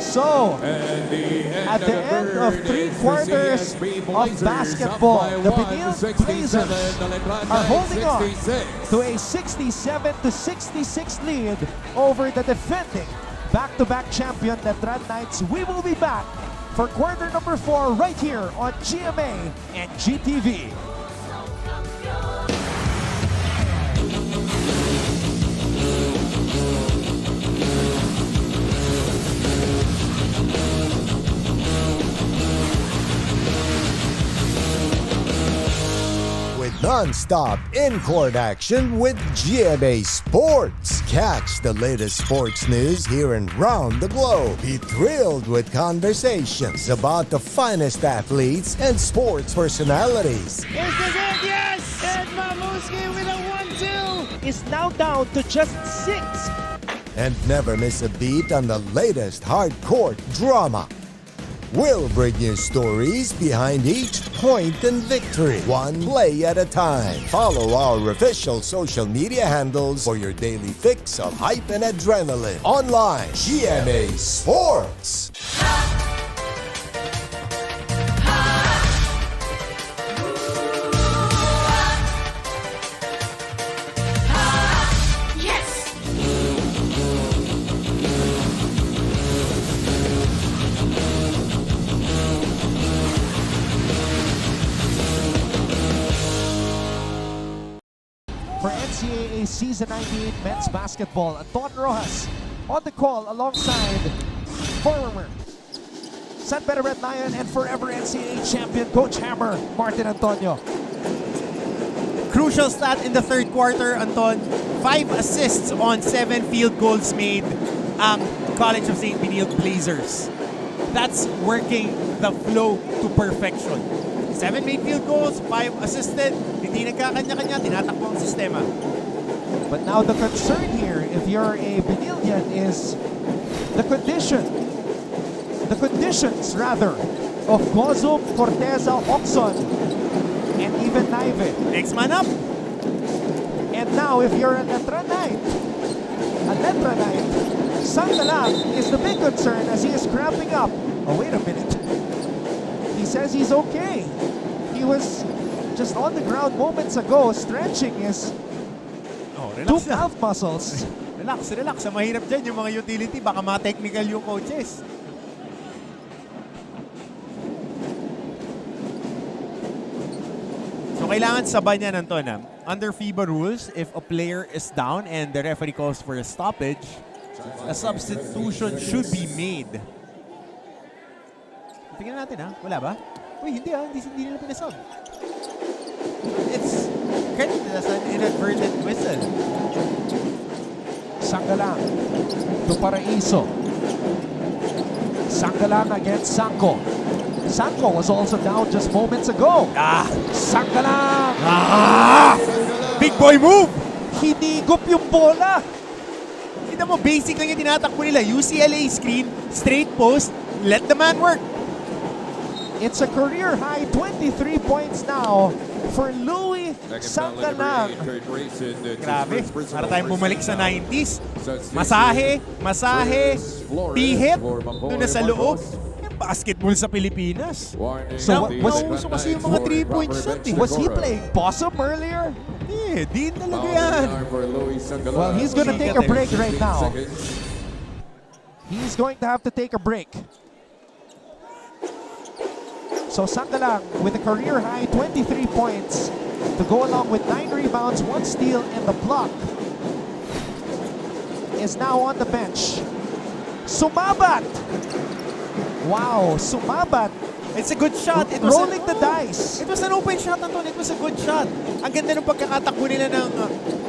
B: So, at the end of 3 quarters of basketball, the Benilde Blazers are holding on to a 67-66 lead over the defending back-to-back champion Letran Knights. We will be back for quarter number 4 right here on GMA and GTV.
A: With non-stop in-court action with GMA Sports. Catch the latest sports news here and round the globe. Be thrilled with conversations about the finest athletes and sports personalities.
I: Is this it? Yes! And Mamuski with a 1-2!
B: Is now down to just 6.
A: And never miss a beat on the latest hard-court drama. We'll bring you stories behind each point and victory, one play at a time. Follow our official social media handles for your daily fix of hype and adrenaline. Online, GMA Sports.
B: For NCAA Season 98 Men's Basketball, Anton Rojas on the call alongside former San Pedro Red Lion and forever NCAA champion Coach Hammer, Martin Antonio.
G: Crucial stat in the third quarter, Anton. 5 assists on 7 field goals made ang College of St. Benilde Blazers. That's working the flow to perfection. 7 made field goals, 5 assisted, hindi nagkakanya-kanya, tinatakbo ang sistema.
B: But now the concern here, if you're a Benildian, is the conditions rather, of Gozum, Corteza, Oxon, and even Naive.
G: Next man up.
B: now, if you're a Letranite, Sangalang is the big concern as he is cramping up. Oh, wait a minute. He says he's okay. He was just on the ground moments ago stretching his two calf muscles.
G: Relax, relax. Ang mahirap dyan yung mga utility. Baka ma-technical yung coaches. So kailangan sabayan niya Anton. Under FIBA rules, if a player is down and the referee calls for a stoppage, a substitution should be made. Tingnan natin Wala ba? Uy, hindi hindi nila pinasab. It's credited as an inadvertent whistle.
B: Sangalang to Paraiso. Sangalang against Sanko. Sanko was also down just moments ago. Sangalang!
G: Big boy move!
B: Hinigop yung bola.
G: Kita mo, basic lang yung tinatakbo nila. UCLA screen, straight post, let the man work.
B: It's a career high 23 points now for Louis Sangalang.
G: Grabe, para tayong bumalik sa 90s. Masahe, pihit, doon na sa loob. Basketball sa Pilipinas.
B: So
G: Nauso kasi yung mga 3-point shot
B: was he playing possum earlier?
G: Di talaga yan.
B: Well, he's gonna take a break right now. He's going to have to take a break. So Sangalang with a career high 23 points to go along with 9 rebounds, 1 steal, and the block is now on the bench. Sumabat! Wow, Sumabat.
G: It's a good shot. It was
B: rolling the dice.
G: It was an open shot, Anton. It was a good shot. Ang ganda ng pagkakatakbo nila ng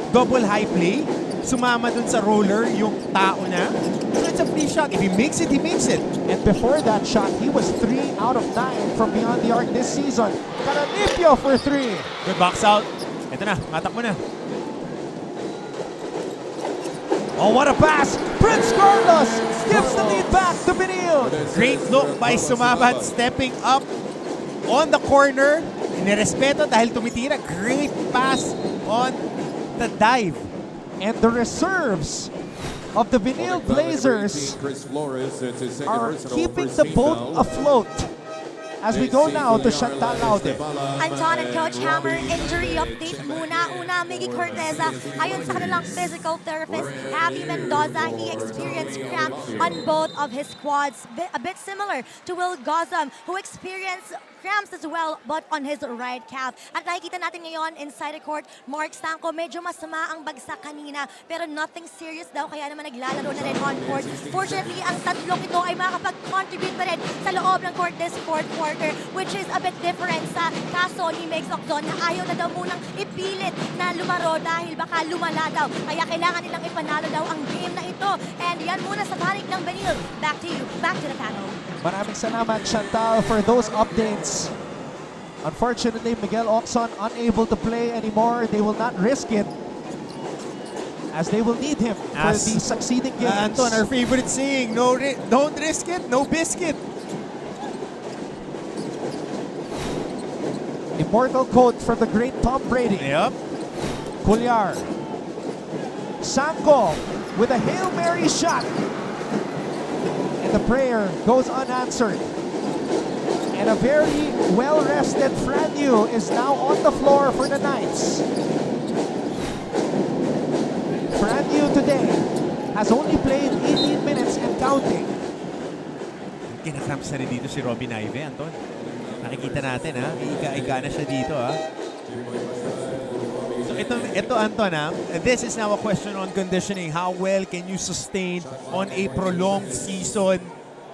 G: double high play. Sumama dun sa roller yung tao na. So it's a free shot. If he makes it, he makes it.
B: And before that shot, he was 3 out of 9 from beyond the arc this season. Caranipio for 3.
G: Good box out. Ito na, matakbo na.
B: Oh, what a pass! Prince Carlos gives the lead back to Benilde.
G: Great look by Sumabat, stepping up on the corner. Inirespeto dahil tumitira. Great pass on the dive.
B: And the reserves of the Benilde Blazers are keeping the boat afloat. As we go now to Chantal Laude.
J: Anton and Coach Hammer, injury update muna. Una, Miggy Corteza, ayon sa kanilang physical therapist, Javi Mendoza, he experienced cramp on both of his quads. A bit similar to Will Gozum, who experienced cramps as well, but on his right calf. At nakikita natin ngayon inside the court, Mark Stanco, medyo masama ang bagsak kanina, pero nothing serious daw, kaya naman naglalaro na rin on court. Fortunately, ang tatlong ito ay makakapag-contribute pa rin sa loob ng court this fourth quarter, which is a bit different sa kaso ni Megs Ocdon na ayaw na daw munang ipilit na lumaro dahil baka lumala daw. Kaya kailangan nilang ipanalo daw ang game na ito. And yan muna sa panig ng Benilde. Back to you, back to the panel.
B: Maraming salamat, Chantal, for those updates. Unfortunately, Miguel Ocson unable to play anymore. They will not risk it as they will need him for the succeeding games.
G: Anton, our favorite saying, don't risk it, no biscuit.
B: Immortal quote from the great Tom Brady.
G: Yep.
B: Cuellar. Sanko with a Hail Mary shot. And the prayer goes unanswered. And a very well-rested Franyu is now on the floor for the Knights. Franyu today has only played 18 minutes and counting.
G: Kinakramps na rin dito si Robin Ive, Anton. Nakikita natin, iika-ika na siya dito, So ito Anton, this is now a question on conditioning. How well can you sustain on a prolonged season,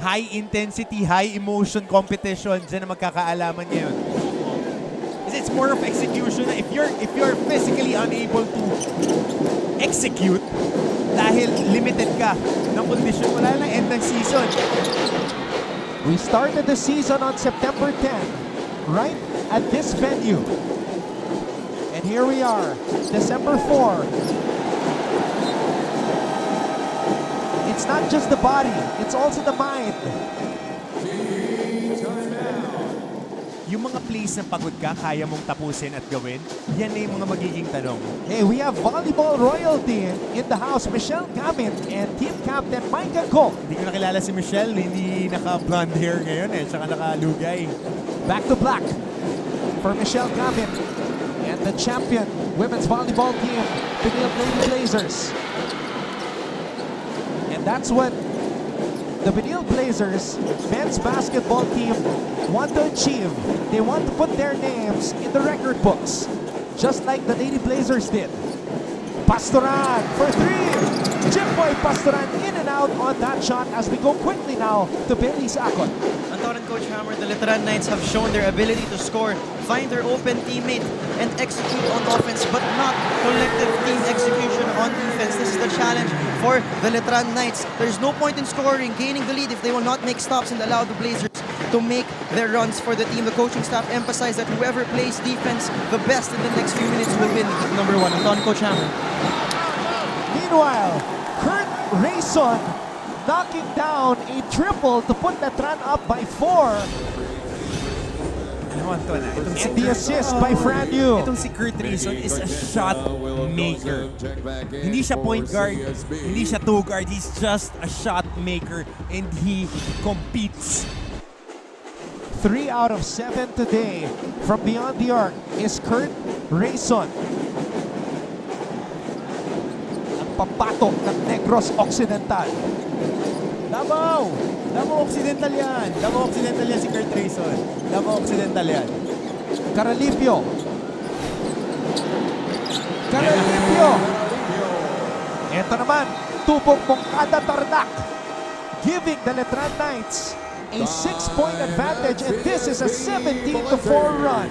G: high intensity, high emotion competition? Diyan na magkakaalaman ngayon. It's more of execution. If you're physically unable to execute dahil limited ka ng condition, wala na end ng season.
B: We started the season on September 10, right at this venue. And here we are, December 4. It's not just the body, it's also the mind.
G: yung mga plays na pagod ka, kaya mong tapusin at gawin, yan na yung mga magiging tanong.
B: Hey, we have volleyball royalty in the house. Michelle Gavin and team captain Micah Ko.
G: Hindi ko nakilala si Michelle, hindi naka-blonde hair ngayon tsaka naka-lugay.
B: Back to black for Michelle Gavin and the champion women's volleyball team, Benilde Lady Blazers. And that's what the Benilde Blazers men's basketball team want to achieve. They want to put their names in the record books, just like the Lady Blazers did. Pastoran for three. Jimboy Pastoran in and out on that shot as we go quickly now to Bailey Sakot.
H: Anton and Coach Hammer, the Letran Knights have shown their ability to score, find their open teammate, and execute on offense, but not collective team execution on defense. This is the challenge for the Letran Knights. There's no point in scoring, gaining the lead if they will not make stops and allow the Blazers to make their runs for the team. The coaching staff emphasized that whoever plays defense the best in the next few minutes will win. Number one, Anton, Coach Hammer.
B: Meanwhile, Kurt Rayson knocking down a triple to put Letran up by 4. And the assist by Fran Yu.
G: Itong si Kurt Rayson is a shot maker. Hindi siya point guard, hindi siya two guard, he's just a shot maker and he competes.
B: 3 out of 7 today from beyond the arc is Kurt Rayson. Ang papatok ng Negros Occidental.
G: Davao! Davao Occidental yan! Davao Occidental yan si Kurt Rayson. Davao Occidental yan.
B: Caralipio. Caralipio. Ito naman, tupong Mongkada Tarlac, giving the Letran Knights a 6-point advantage, and this is a 17-4 run.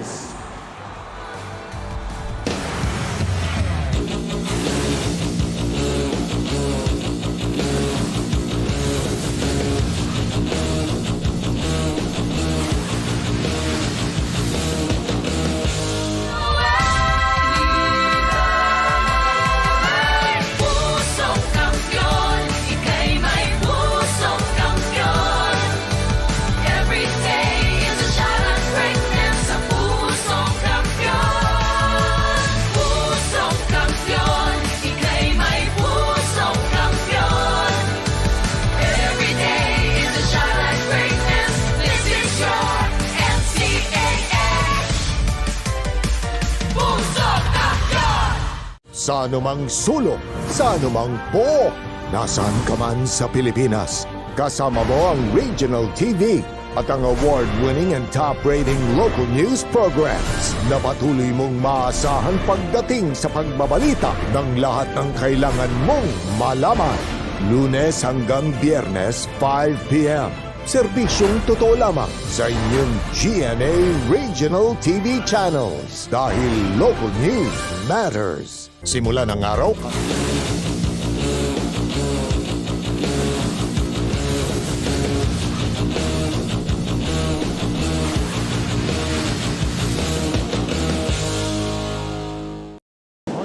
A: Sa anumang sulok, sa anumang pook, nasaan ka man sa Pilipinas, kasama mo ang Regional TV at ang award-winning and top-rating local news programs na patuloy mong maasahan pagdating sa pagbabalita ng lahat ng kailangan mong malaman. Lunes hanggang Biyernes, 5 p.m. Serbisyong totoo lamang sa inyong GMA Regional TV channels dahil local news matters. Simula ng araw,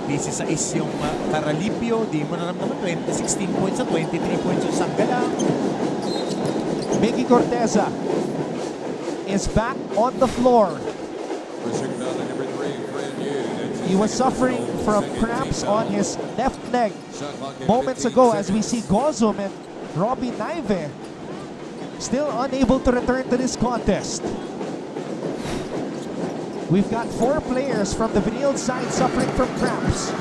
G: This is yung Caralipio, di mo na naman 16 points sa 23 points yung Sanggala.
B: Mickey Corteza is back on the floor. He was suffering from cramps on his left leg moments ago as we see Gozum and Robbie Naive still unable to return to this contest. We've got 4 players from the Benilde side suffering from cramps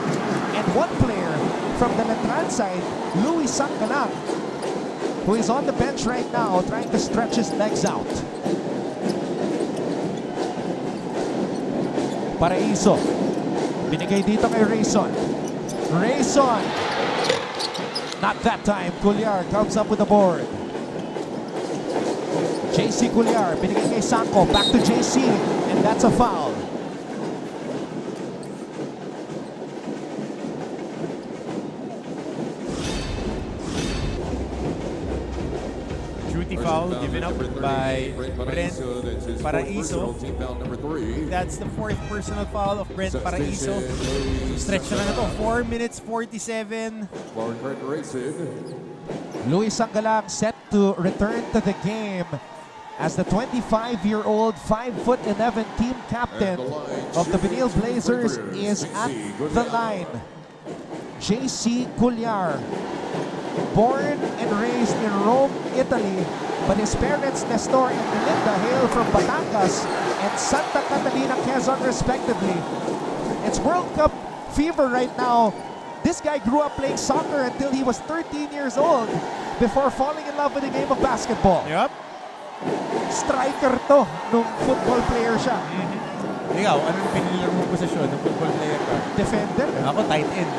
B: and 1 player from the Letran side, Louis Sangalang, who is on the bench right now trying to stretch his legs out. Paraiso. Binigay dito kay Rayson. Rayson. Not that time. Cuellar comes up with the board. JC Cuellar. Binigay kay Sanko. Back to JC. And that's a foul.
G: Duty foul given up by Brent Paraiso. That's the 4th personal foul of Brent Paraiso. Stretch na to. 4 minutes 47.
B: Louis Sangalang set to return to the game as the 25-year-old 5'11" team captain of the Benilde Blazers is at the line. JC Cullar, born and raised in Rome, Italy, but his parents Nestor and Melinda hail from Batangas and Santa Catalina, Quezon respectively. It's World Cup fever right now. This guy grew up playing soccer until he was 13 years old before falling in love with the game of basketball.
G: Yup.
B: Striker to nung football player siya.
G: Ikaw, anong pinilaro mong posisyon ng football player ka?
B: Defender.
G: Ako, tight end.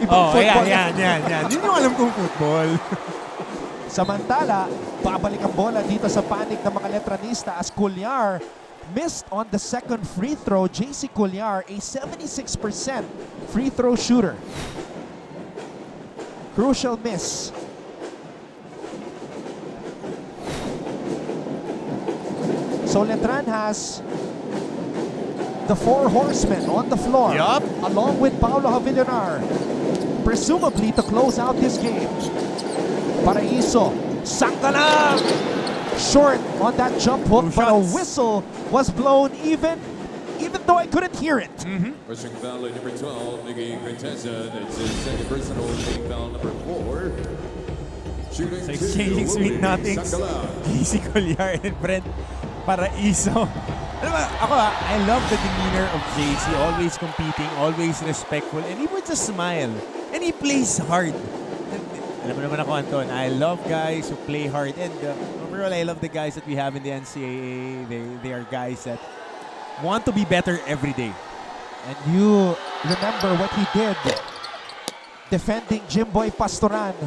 B: Ibang football.
G: Yan. Hindi nyo alam kung football.
B: Samantala, babalik ang bola dito sa panig ng mga Letranista as Cullar missed on the second free throw. JC Cullar, a 76% free throw shooter. Crucial miss. So Letran has the four horsemen on the floor,
G: Yup.
B: along with Paulo Javillonar, presumably to close out this game. Paraiso, Sangkalang! Short on that jump hook, but a whistle was blown even though I couldn't hear it.
F: Rushing foul at number 12, Miggy Corteza. That's his second personal, team foul number 4. Shooting
G: So
F: two,
G: exchanging sweet
F: Willie
G: nothings.
F: Sangkalang.
G: JC Cullar and Brent Paraiso. Alam mo, ako I love the demeanor of JC. Always competing, always respectful, and he would just smile. And he plays hard. Alam mo naman ako, Anton, I love guys who play hard. And overall, I love the guys that we have in the NCAA. They are guys that want to be better every day.
B: And you remember what he did defending Jimboy Pastoran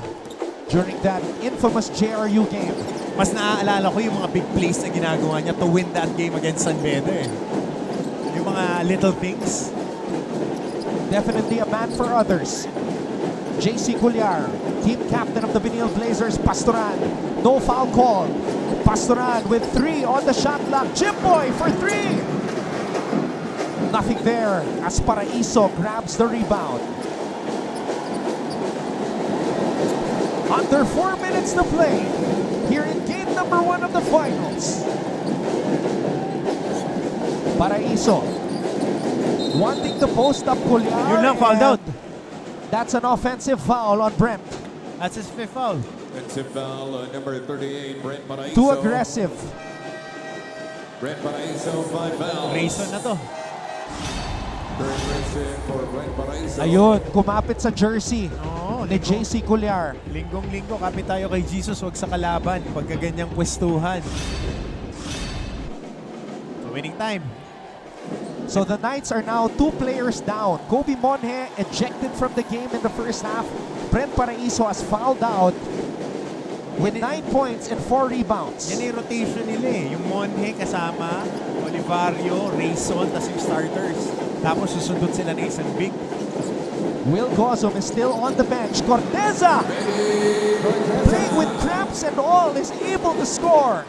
B: during that infamous JRU game.
G: Mas naaalala ko yung mga big plays na ginagawa niya to win that game against San Beda eh. Yung mga little things.
B: Definitely a man for others. JC Cullar, team captain of the Benilde Blazers. Pastoran, no foul call. Pastoran with 3 on the shot clock. Jimboy for 3. Nothing there as Paraiso grabs the rebound. Under 4 minutes to play here in game number 1 of the finals. Paraiso wanting to post up Cullar.
G: Yun lang, fouled out.
B: That's an offensive foul on Brent.
G: That's his fifth foul.
F: That's a foul, number 38, Brent Paraiso.
B: Too aggressive.
F: Brent Paraiso, 5 fouls.
G: Grayson na to.
F: Third person for Brent Paraiso.
B: Ayun, kumapit sa jersey
G: Oo,
B: ni JC Cullar.
G: Linggong-linggo, kapit tayo kay Jesus, wag sa kalaban. Pagkaganyang pwestuhan. So, winning time.
B: So the Knights are now 2 players down. Kobe Monje ejected from the game in the first half. Brent Paraiso has fouled out with 9 points and 4 rebounds.
G: Yan yung rotation nila eh. Yung Monje kasama, Olivario, Rayson, tas yung starters. Tapos susundot sila ng isang big.
B: Will Gozum is still on the bench. Corteza, playing with cramps and all, is able to score.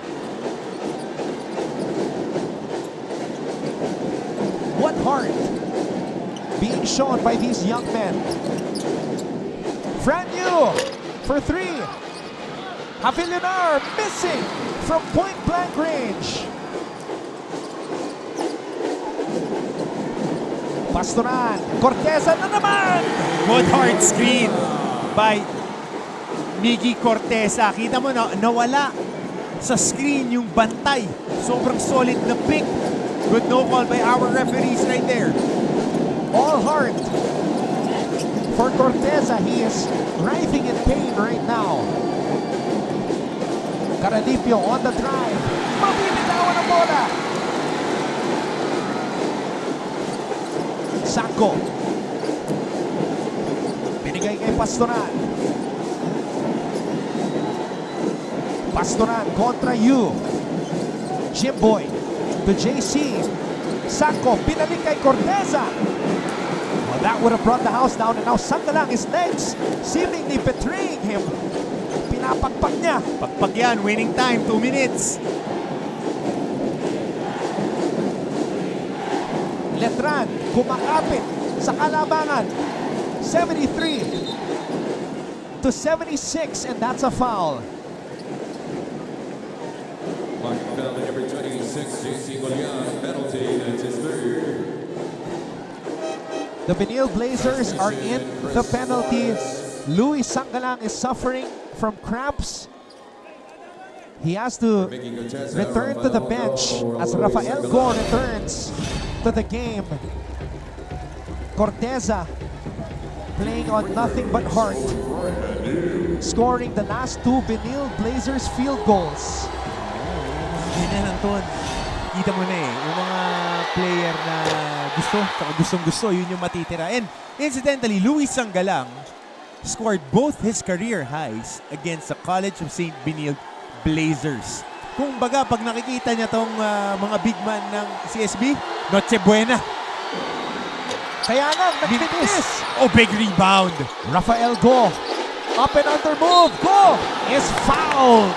B: What heart being shown by these young men. Franyu for 3. Javillonar missing from point-blank range. Pastoran, Corteza na naman!
G: Good hard screen by Miggy Corteza. Kita mo na nawala sa screen yung bantay. Sobrang solid na pick. Good no call by our referees right there.
B: All heart for Corteza. He is writhing in pain right now. Caradipio on the drive. Mabibitawan ang bola. Sangko. Binigay kay Pastoran. Pastoran kontra Yu. Jimboy to JC. Sangko, pinalik kay Corteza. Well, that would have brought the house down, and now Sangkalang, his legs seemingly betraying him. Pinapagpag niya.
G: Pagpag yan, winning time, 2 minutes.
B: Letran, kumakapit sa kalabangan. 73 to 76, and that's a foul.
F: Mark penalty number 26, JC Golian, penalty, that's his third.
B: The Benilde Blazers are in the penalty. Luis Sangalang is suffering from cramps. He has to return to the bench as Rafael Go returns to the game. Corteza playing on nothing but heart, scoring the last two Benilde Blazers field goals.
G: Ganyan, Anton. Kita mo na eh, yung mga player na gustong-gusto, yun yung matitira. And incidentally, Luis Sangalang scored both his career highs against the College of St. Benilde Blazers. Kung baga, pag nakikita niya tong mga big man ng CSB, Noche Buena.
B: Kaya lang, nagbitis.
G: Oh, big rebound.
B: Rafael Go, up and under move. Go is fouled.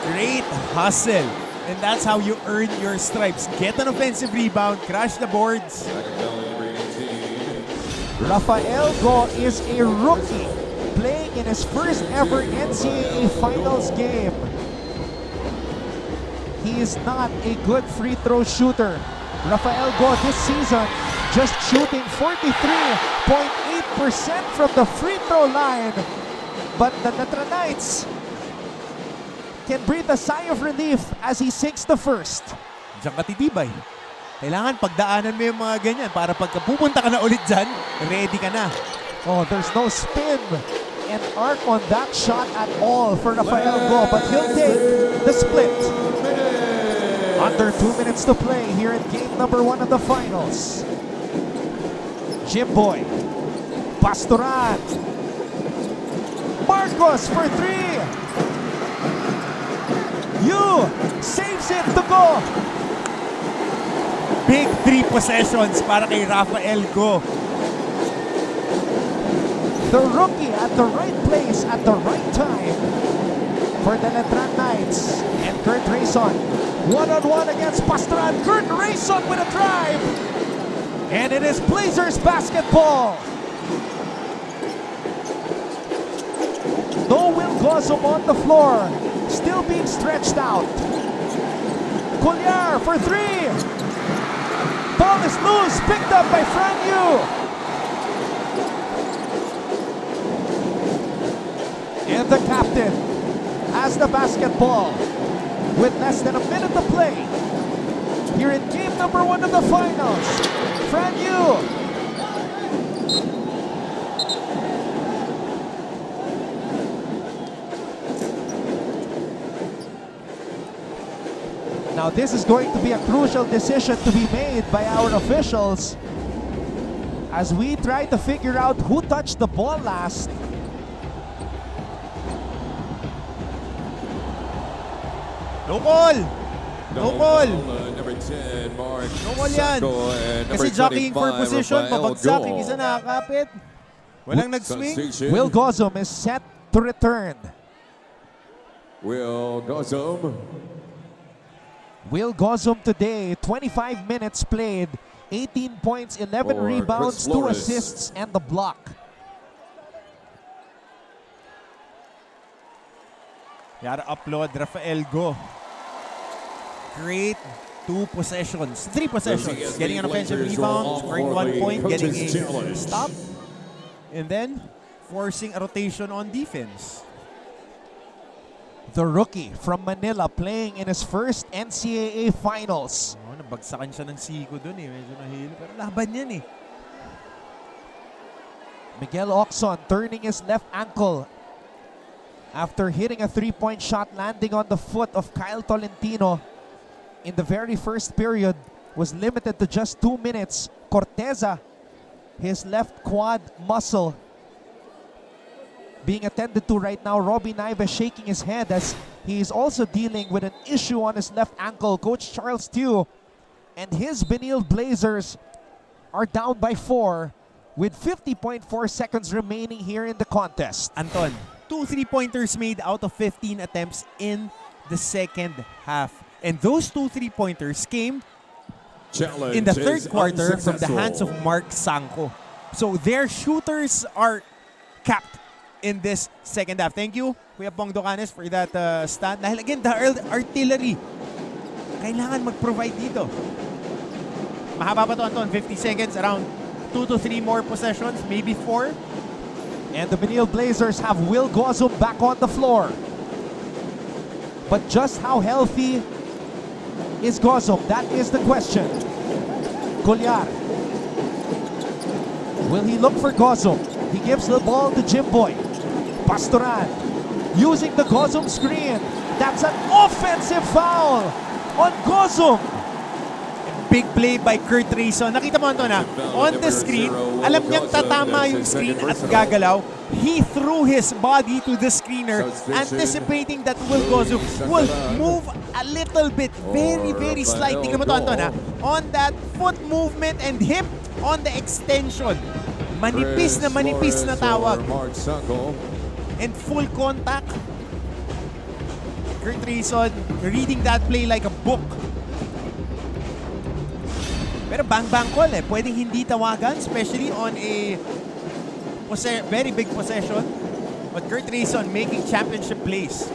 G: Great hustle. And that's how you earn your stripes. Get an offensive rebound, crash the boards.
B: Rafael Go is a rookie playing in his first ever NCAA Finals game. He is not a good free throw shooter. Rafael Go this season just shooting 43.8% from the free throw line. But the Letran Knights can breathe a sigh of relief as he sinks the first.
G: Diyan ka titibay. Kailangan pagdaanan mo yung mga ganyan para pagka pupunta ka na ulit dyan, ready ka na.
B: Oh, there's no spin and arc on that shot at all for Rafael Go, but he'll take the split. Under 2 minutes to play here in game number 1 of the finals. Jimboy, Pastoran, Marcos for 3. Yu saves it to Go.
G: Big 3 possessions para kay Rafael Go.
B: The rookie at the right place at the right time for the Letran Knights. And Kurt Rayson, one-on-one against Pastoran. Kurt Rayson with a drive. And it is Blazers basketball. No Will Gosum on the floor. Still being stretched out. Collier for 3. Ball is loose, picked up by Fran Yu. And the captain has the basketball with less than a minute to play. Here in game number 1 of the finals, Fran Yu. Now this is going to be a crucial decision to be made by our officials as we try to figure out who touched the ball last.
G: No call! No call!
F: Number 10, Mark.
G: No call yan. Kasi jockeying for position, pabagsak, yung isa nakakapit. Walang nag-swing.
B: Will Gosum is set to return.
F: Will Gosum.
B: Will Gosum today, 25 minutes played, 18 points, 11
F: For
B: rebounds,
F: Chris
B: 2
F: Flores.
B: assists, and the block.
G: Yara upload, Rafael Go. Great 2 possessions, 3 possessions. Getting an offensive rebound, scoring 1 point, getting a stop, and then forcing a rotation on defense.
B: The rookie from Manila playing in his first NCAA Finals.
G: Oh, nabagsakan siya ng siko dun eh. Medyo nahilo. Pero laban yan eh.
B: Miguel Oxon turning his left ankle after hitting a 3-point shot landing on the foot of Kyle Tolentino in the very first period. Was limited to just 2 minutes. Corteza, his left quad muscle being attended to right now. Robbie Naive shaking his head as he is also dealing with an issue on his left ankle. Coach Charles Tew and his Benilde Blazers are down by 4 with 50.4 seconds remaining here in the contest.
G: Anton, 2 3-pointers made out of 15 attempts in the second half. And those 2 3-pointers came in the third quarter from the hands of Mark Sanko. So their shooters are capped in this second half. Thank you, Kuya Pong Docanes, for that stat. Dahil again, the artillery, kailangan mag-provide dito. Mahaba pa to, Anton. 50 seconds, around 2 to 3 more possessions, maybe 4.
B: And the Benilde Blazers have Will Gozum back on the floor. But just how healthy is Gozum? That is the question. Collar. Will he look for Gozum? He gives the ball to Jimboy. Pastoran using the Gozum screen. That's an offensive foul on Gozum.
G: Big play by Kurt Rayson. Nakita mo, Anton, on the screen, alam niyang tatama yung screen at gagalaw. He threw his body to the screener, anticipating that Will Gozum will move a little bit, very, very slight. Tingnan mo to, Anton, on that foot movement and hip on the extension. Manipis na tawag. And full contact. Kurt Rayson reading that play like a book. Pero bang-bang call eh. Pwedeng hindi tawagan, especially on a very big possession. But Kurt Rayson making championship plays.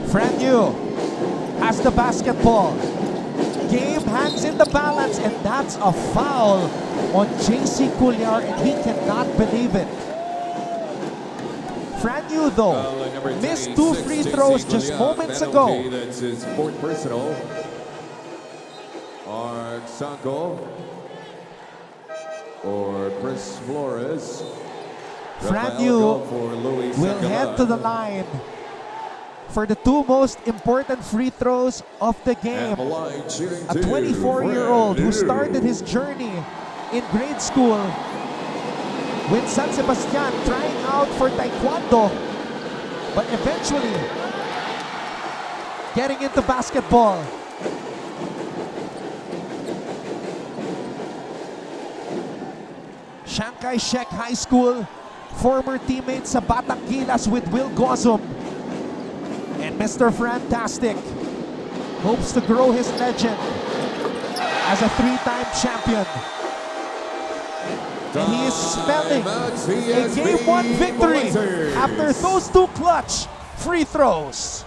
B: Franyu has the basketball. Game hangs in the balance, and that's a foul on JC Collar, and he cannot believe it. Franyu, though, missed 2 free throws just moments ago.
F: That's his 4th personal. Mark Sanko or Chris Flores.
B: Franyu will head to the line for the 2 most important free throws of the game. A 24-year-old who started his journey in grade school with San Sebastian, trying out for Taekwondo, but eventually getting into basketball. Chiang Kai-shek High School, former teammate sa Batang Gilas with Will Gozum. And Mr. Fantastic hopes to grow his legend as a 3-time champion. And he is spelling a Game 1 victory after those 2 clutch free throws.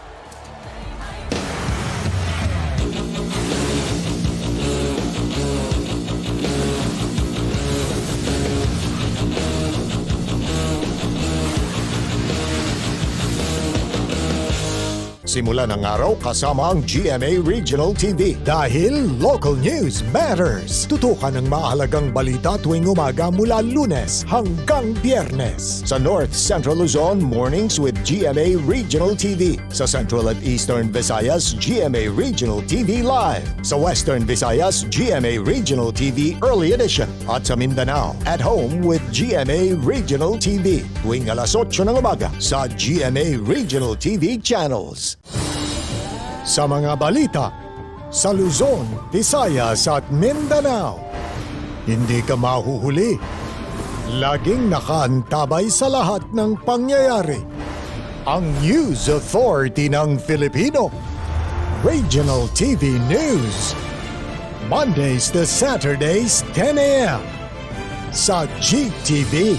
A: Simula ng araw kasama ang GMA Regional TV dahil local news matters. Tutukan ang mahalagang balita tuwing umaga mula Lunes hanggang Biyernes. Sa North Central Luzon, mornings with GMA Regional TV. Sa Central at Eastern Visayas, GMA Regional TV Live. Sa Western Visayas, GMA Regional TV Early Edition. At sa Mindanao, at home with GMA Regional TV. Tuwing alas 8 ng umaga sa GMA Regional TV channels. Sa mga balita, sa Luzon, Visayas at Mindanao, hindi ka mahuhuli. Laging nakaantabay sa lahat ng pangyayari. Ang News Authority ng Filipino. Regional TV News. Mondays to Saturdays, 10 a.m. sa GTV.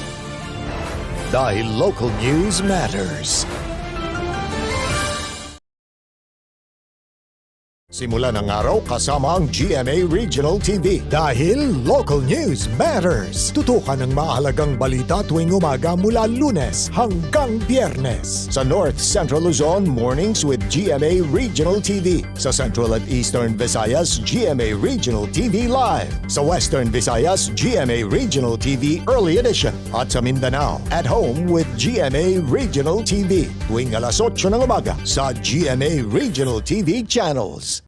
A: Dahil local news matters. Simula ng araw kasama ang GMA Regional TV dahil local news matters. Tutukan ang mahalagang balita tuwing umaga mula Lunes hanggang Biyernes. Sa North Central Luzon, mornings with GMA Regional TV. Sa Central at Eastern Visayas, GMA Regional TV Live. Sa Western Visayas, GMA Regional TV Early Edition. At sa Mindanao, at home with GMA Regional TV. Tuwing alas 8 ng umaga sa GMA Regional TV channels.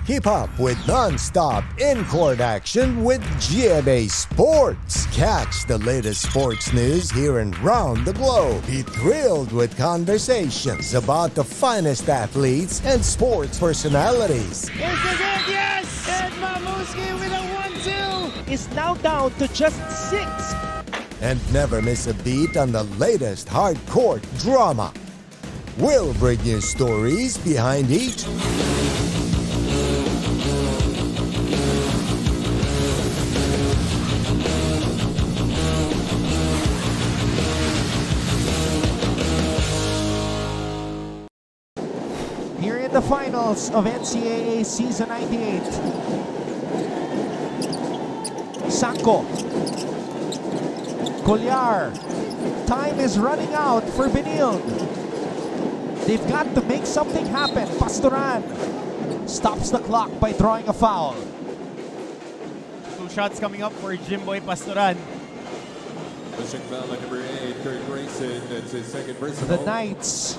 A: Hip-hop with non-stop in-court action with GMA Sports. Catch the latest sports news here and round the globe. Be thrilled with conversations about the finest athletes and sports personalities.
I: Is this it? Yes! And Mamuski with a 1-2
B: Is now down to just 6.
A: And never miss a beat on the latest hard-court drama. We'll bring you stories behind each
B: in the finals of NCAA Season 98. Sanko. Colliar. Time is running out for Benilde. They've got to make something happen. Pastoran stops the clock by drawing a foul.
G: 2 shots coming up for Jimboy Pastoran.
F: Pushing foul at number 8, Kurt Grayson. That's his second personal.
B: The Knights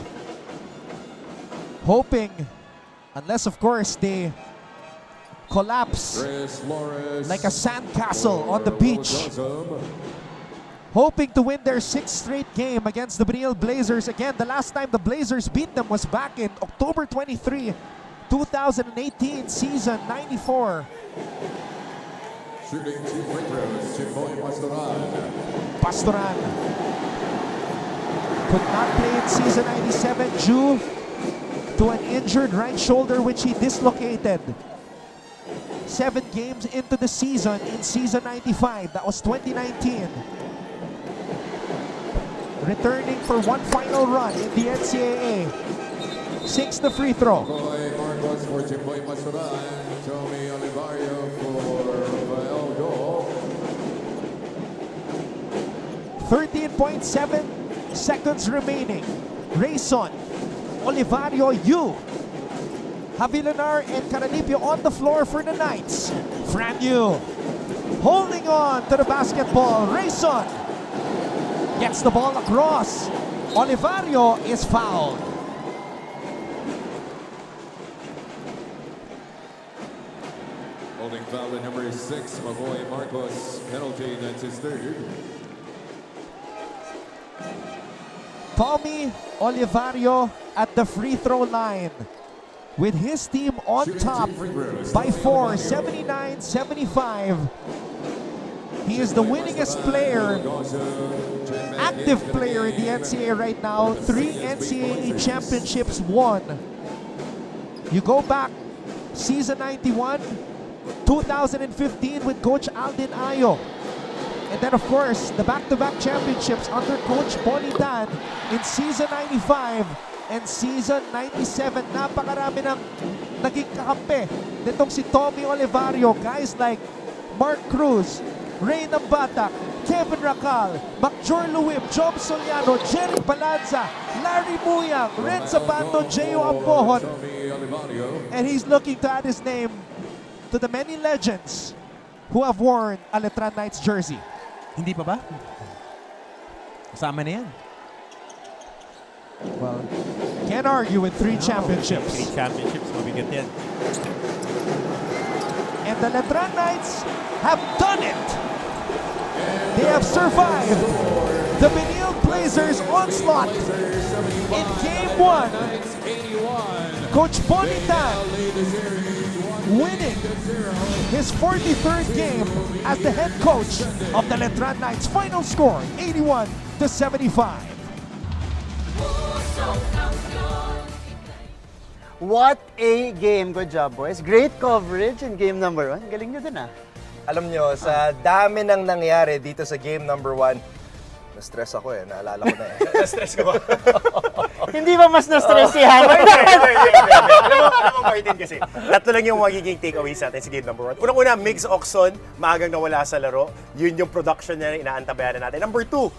B: hoping, unless of course they collapse
F: Chris Flores.
B: like a sandcastle on the beach, hoping to win their 6th straight game against the Benilde Blazers. Again, the last time the Blazers beat them was back in October 23, 2018, season 94.
F: Shooting 2 free throws, Jimboy Pastoran.
B: Pastoran could not play in season 97 due to an injured right shoulder which he dislocated 7 games into the season in season 95. That was 2019. Returning for one final run in the NCAA. 6 the free throw.
F: Boy Marcos for Jimboy Pastoran. Tommy Olivario for Rafael Go.
B: 13.7 seconds remaining. Rayson, Olivario, Yu, Havilanar, and Caranipio on the floor for the Knights. Franyu holding on to the basketball. Rayson gets the ball across. Olivario is fouled.
F: Holding foul at number 6, Maboy Marcos. Penalty, that's his 3rd.
B: Tommy Olivario at the free throw line with his team on top by 4, 79-75. He is the winningest player, active player in the NCAA right now. 3 NCAA championships won. You go back, season 91, 2015 with Coach Aldin Ayo. And then of course, the back-to-back championships under Coach Bonnie Dan in season 95 and season 97. Napakarami ng naging kakampi nitong si Tommy Olivario. Guys like Mark Cruz, Ray Nambata, Kevin Racal, Macjor Luwib, Job Soliano, Jerry Balanza, Larry Muyang, Red Zapato, J.O. Ambohon. And he's looking to add his name to the many legends who have worn a Letran Knights jersey.
G: Hindi pa ba? Kasama na yan.
B: Well, can't argue with 3 championships.
G: 3 championships, mabigat yan.
B: And the Letran Knights have done it. They have survived the Benilde Blazers onslaught in Game 1. Coach Bonitan winning his 43rd game as the head coach of the Letran Knights. Final score, 81-75.
C: What a game. Good job, boys. Great coverage in game number 1. Galing nyo din, ah.
D: Alam nyo, sa dami ng nangyari dito sa game number 1, na-stress ako eh. Naalala ko na eh.
E: Na-stress ka ba?
C: Hindi ba mas na-stress si Hammer?
E: Alam mo, Martin, kasi tatlo lang yung magiging takeaways natin sa game number 1. Unang-una, Migs Oxon, maagang nawala sa laro. Yun yung production niya na inaantabayan natin. Number 2,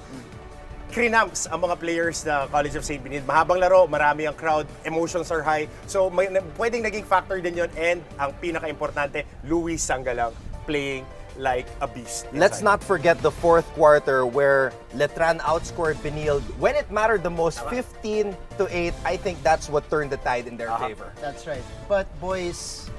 E: crinamps ang mga players na College of St. Benilde. Mahabang laro, marami ang crowd, emotions are high. So, pwedeng naging factor din yun. And ang pinaka-importante, Luis Sangalang playing like a beast.
D: Let's not forget the 4th quarter where Letran outscored Benilde when it mattered the most, 15-8. I think that's what turned the tide in their favor.
C: That's right. But boys,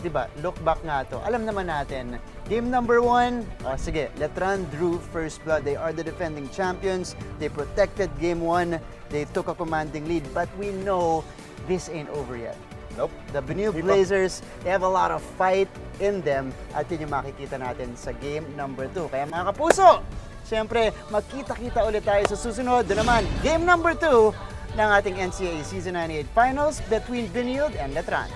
C: di ba, look back nga to. Alam naman natin, game number 1, sige, Letran drew first blood. They are the defending champions. They protected game 1. They took a commanding lead. But we know this ain't over yet.
D: Nope.
C: The Benilde Blazers, they have a lot of fight in them at yun yung makikita natin sa game number 2. Kaya mga kapuso, siyempre, magkita-kita ulit tayo sa susunod. Doon naman, game number 2 ng ating NCAA Season 98 Finals between Benilde and Letran.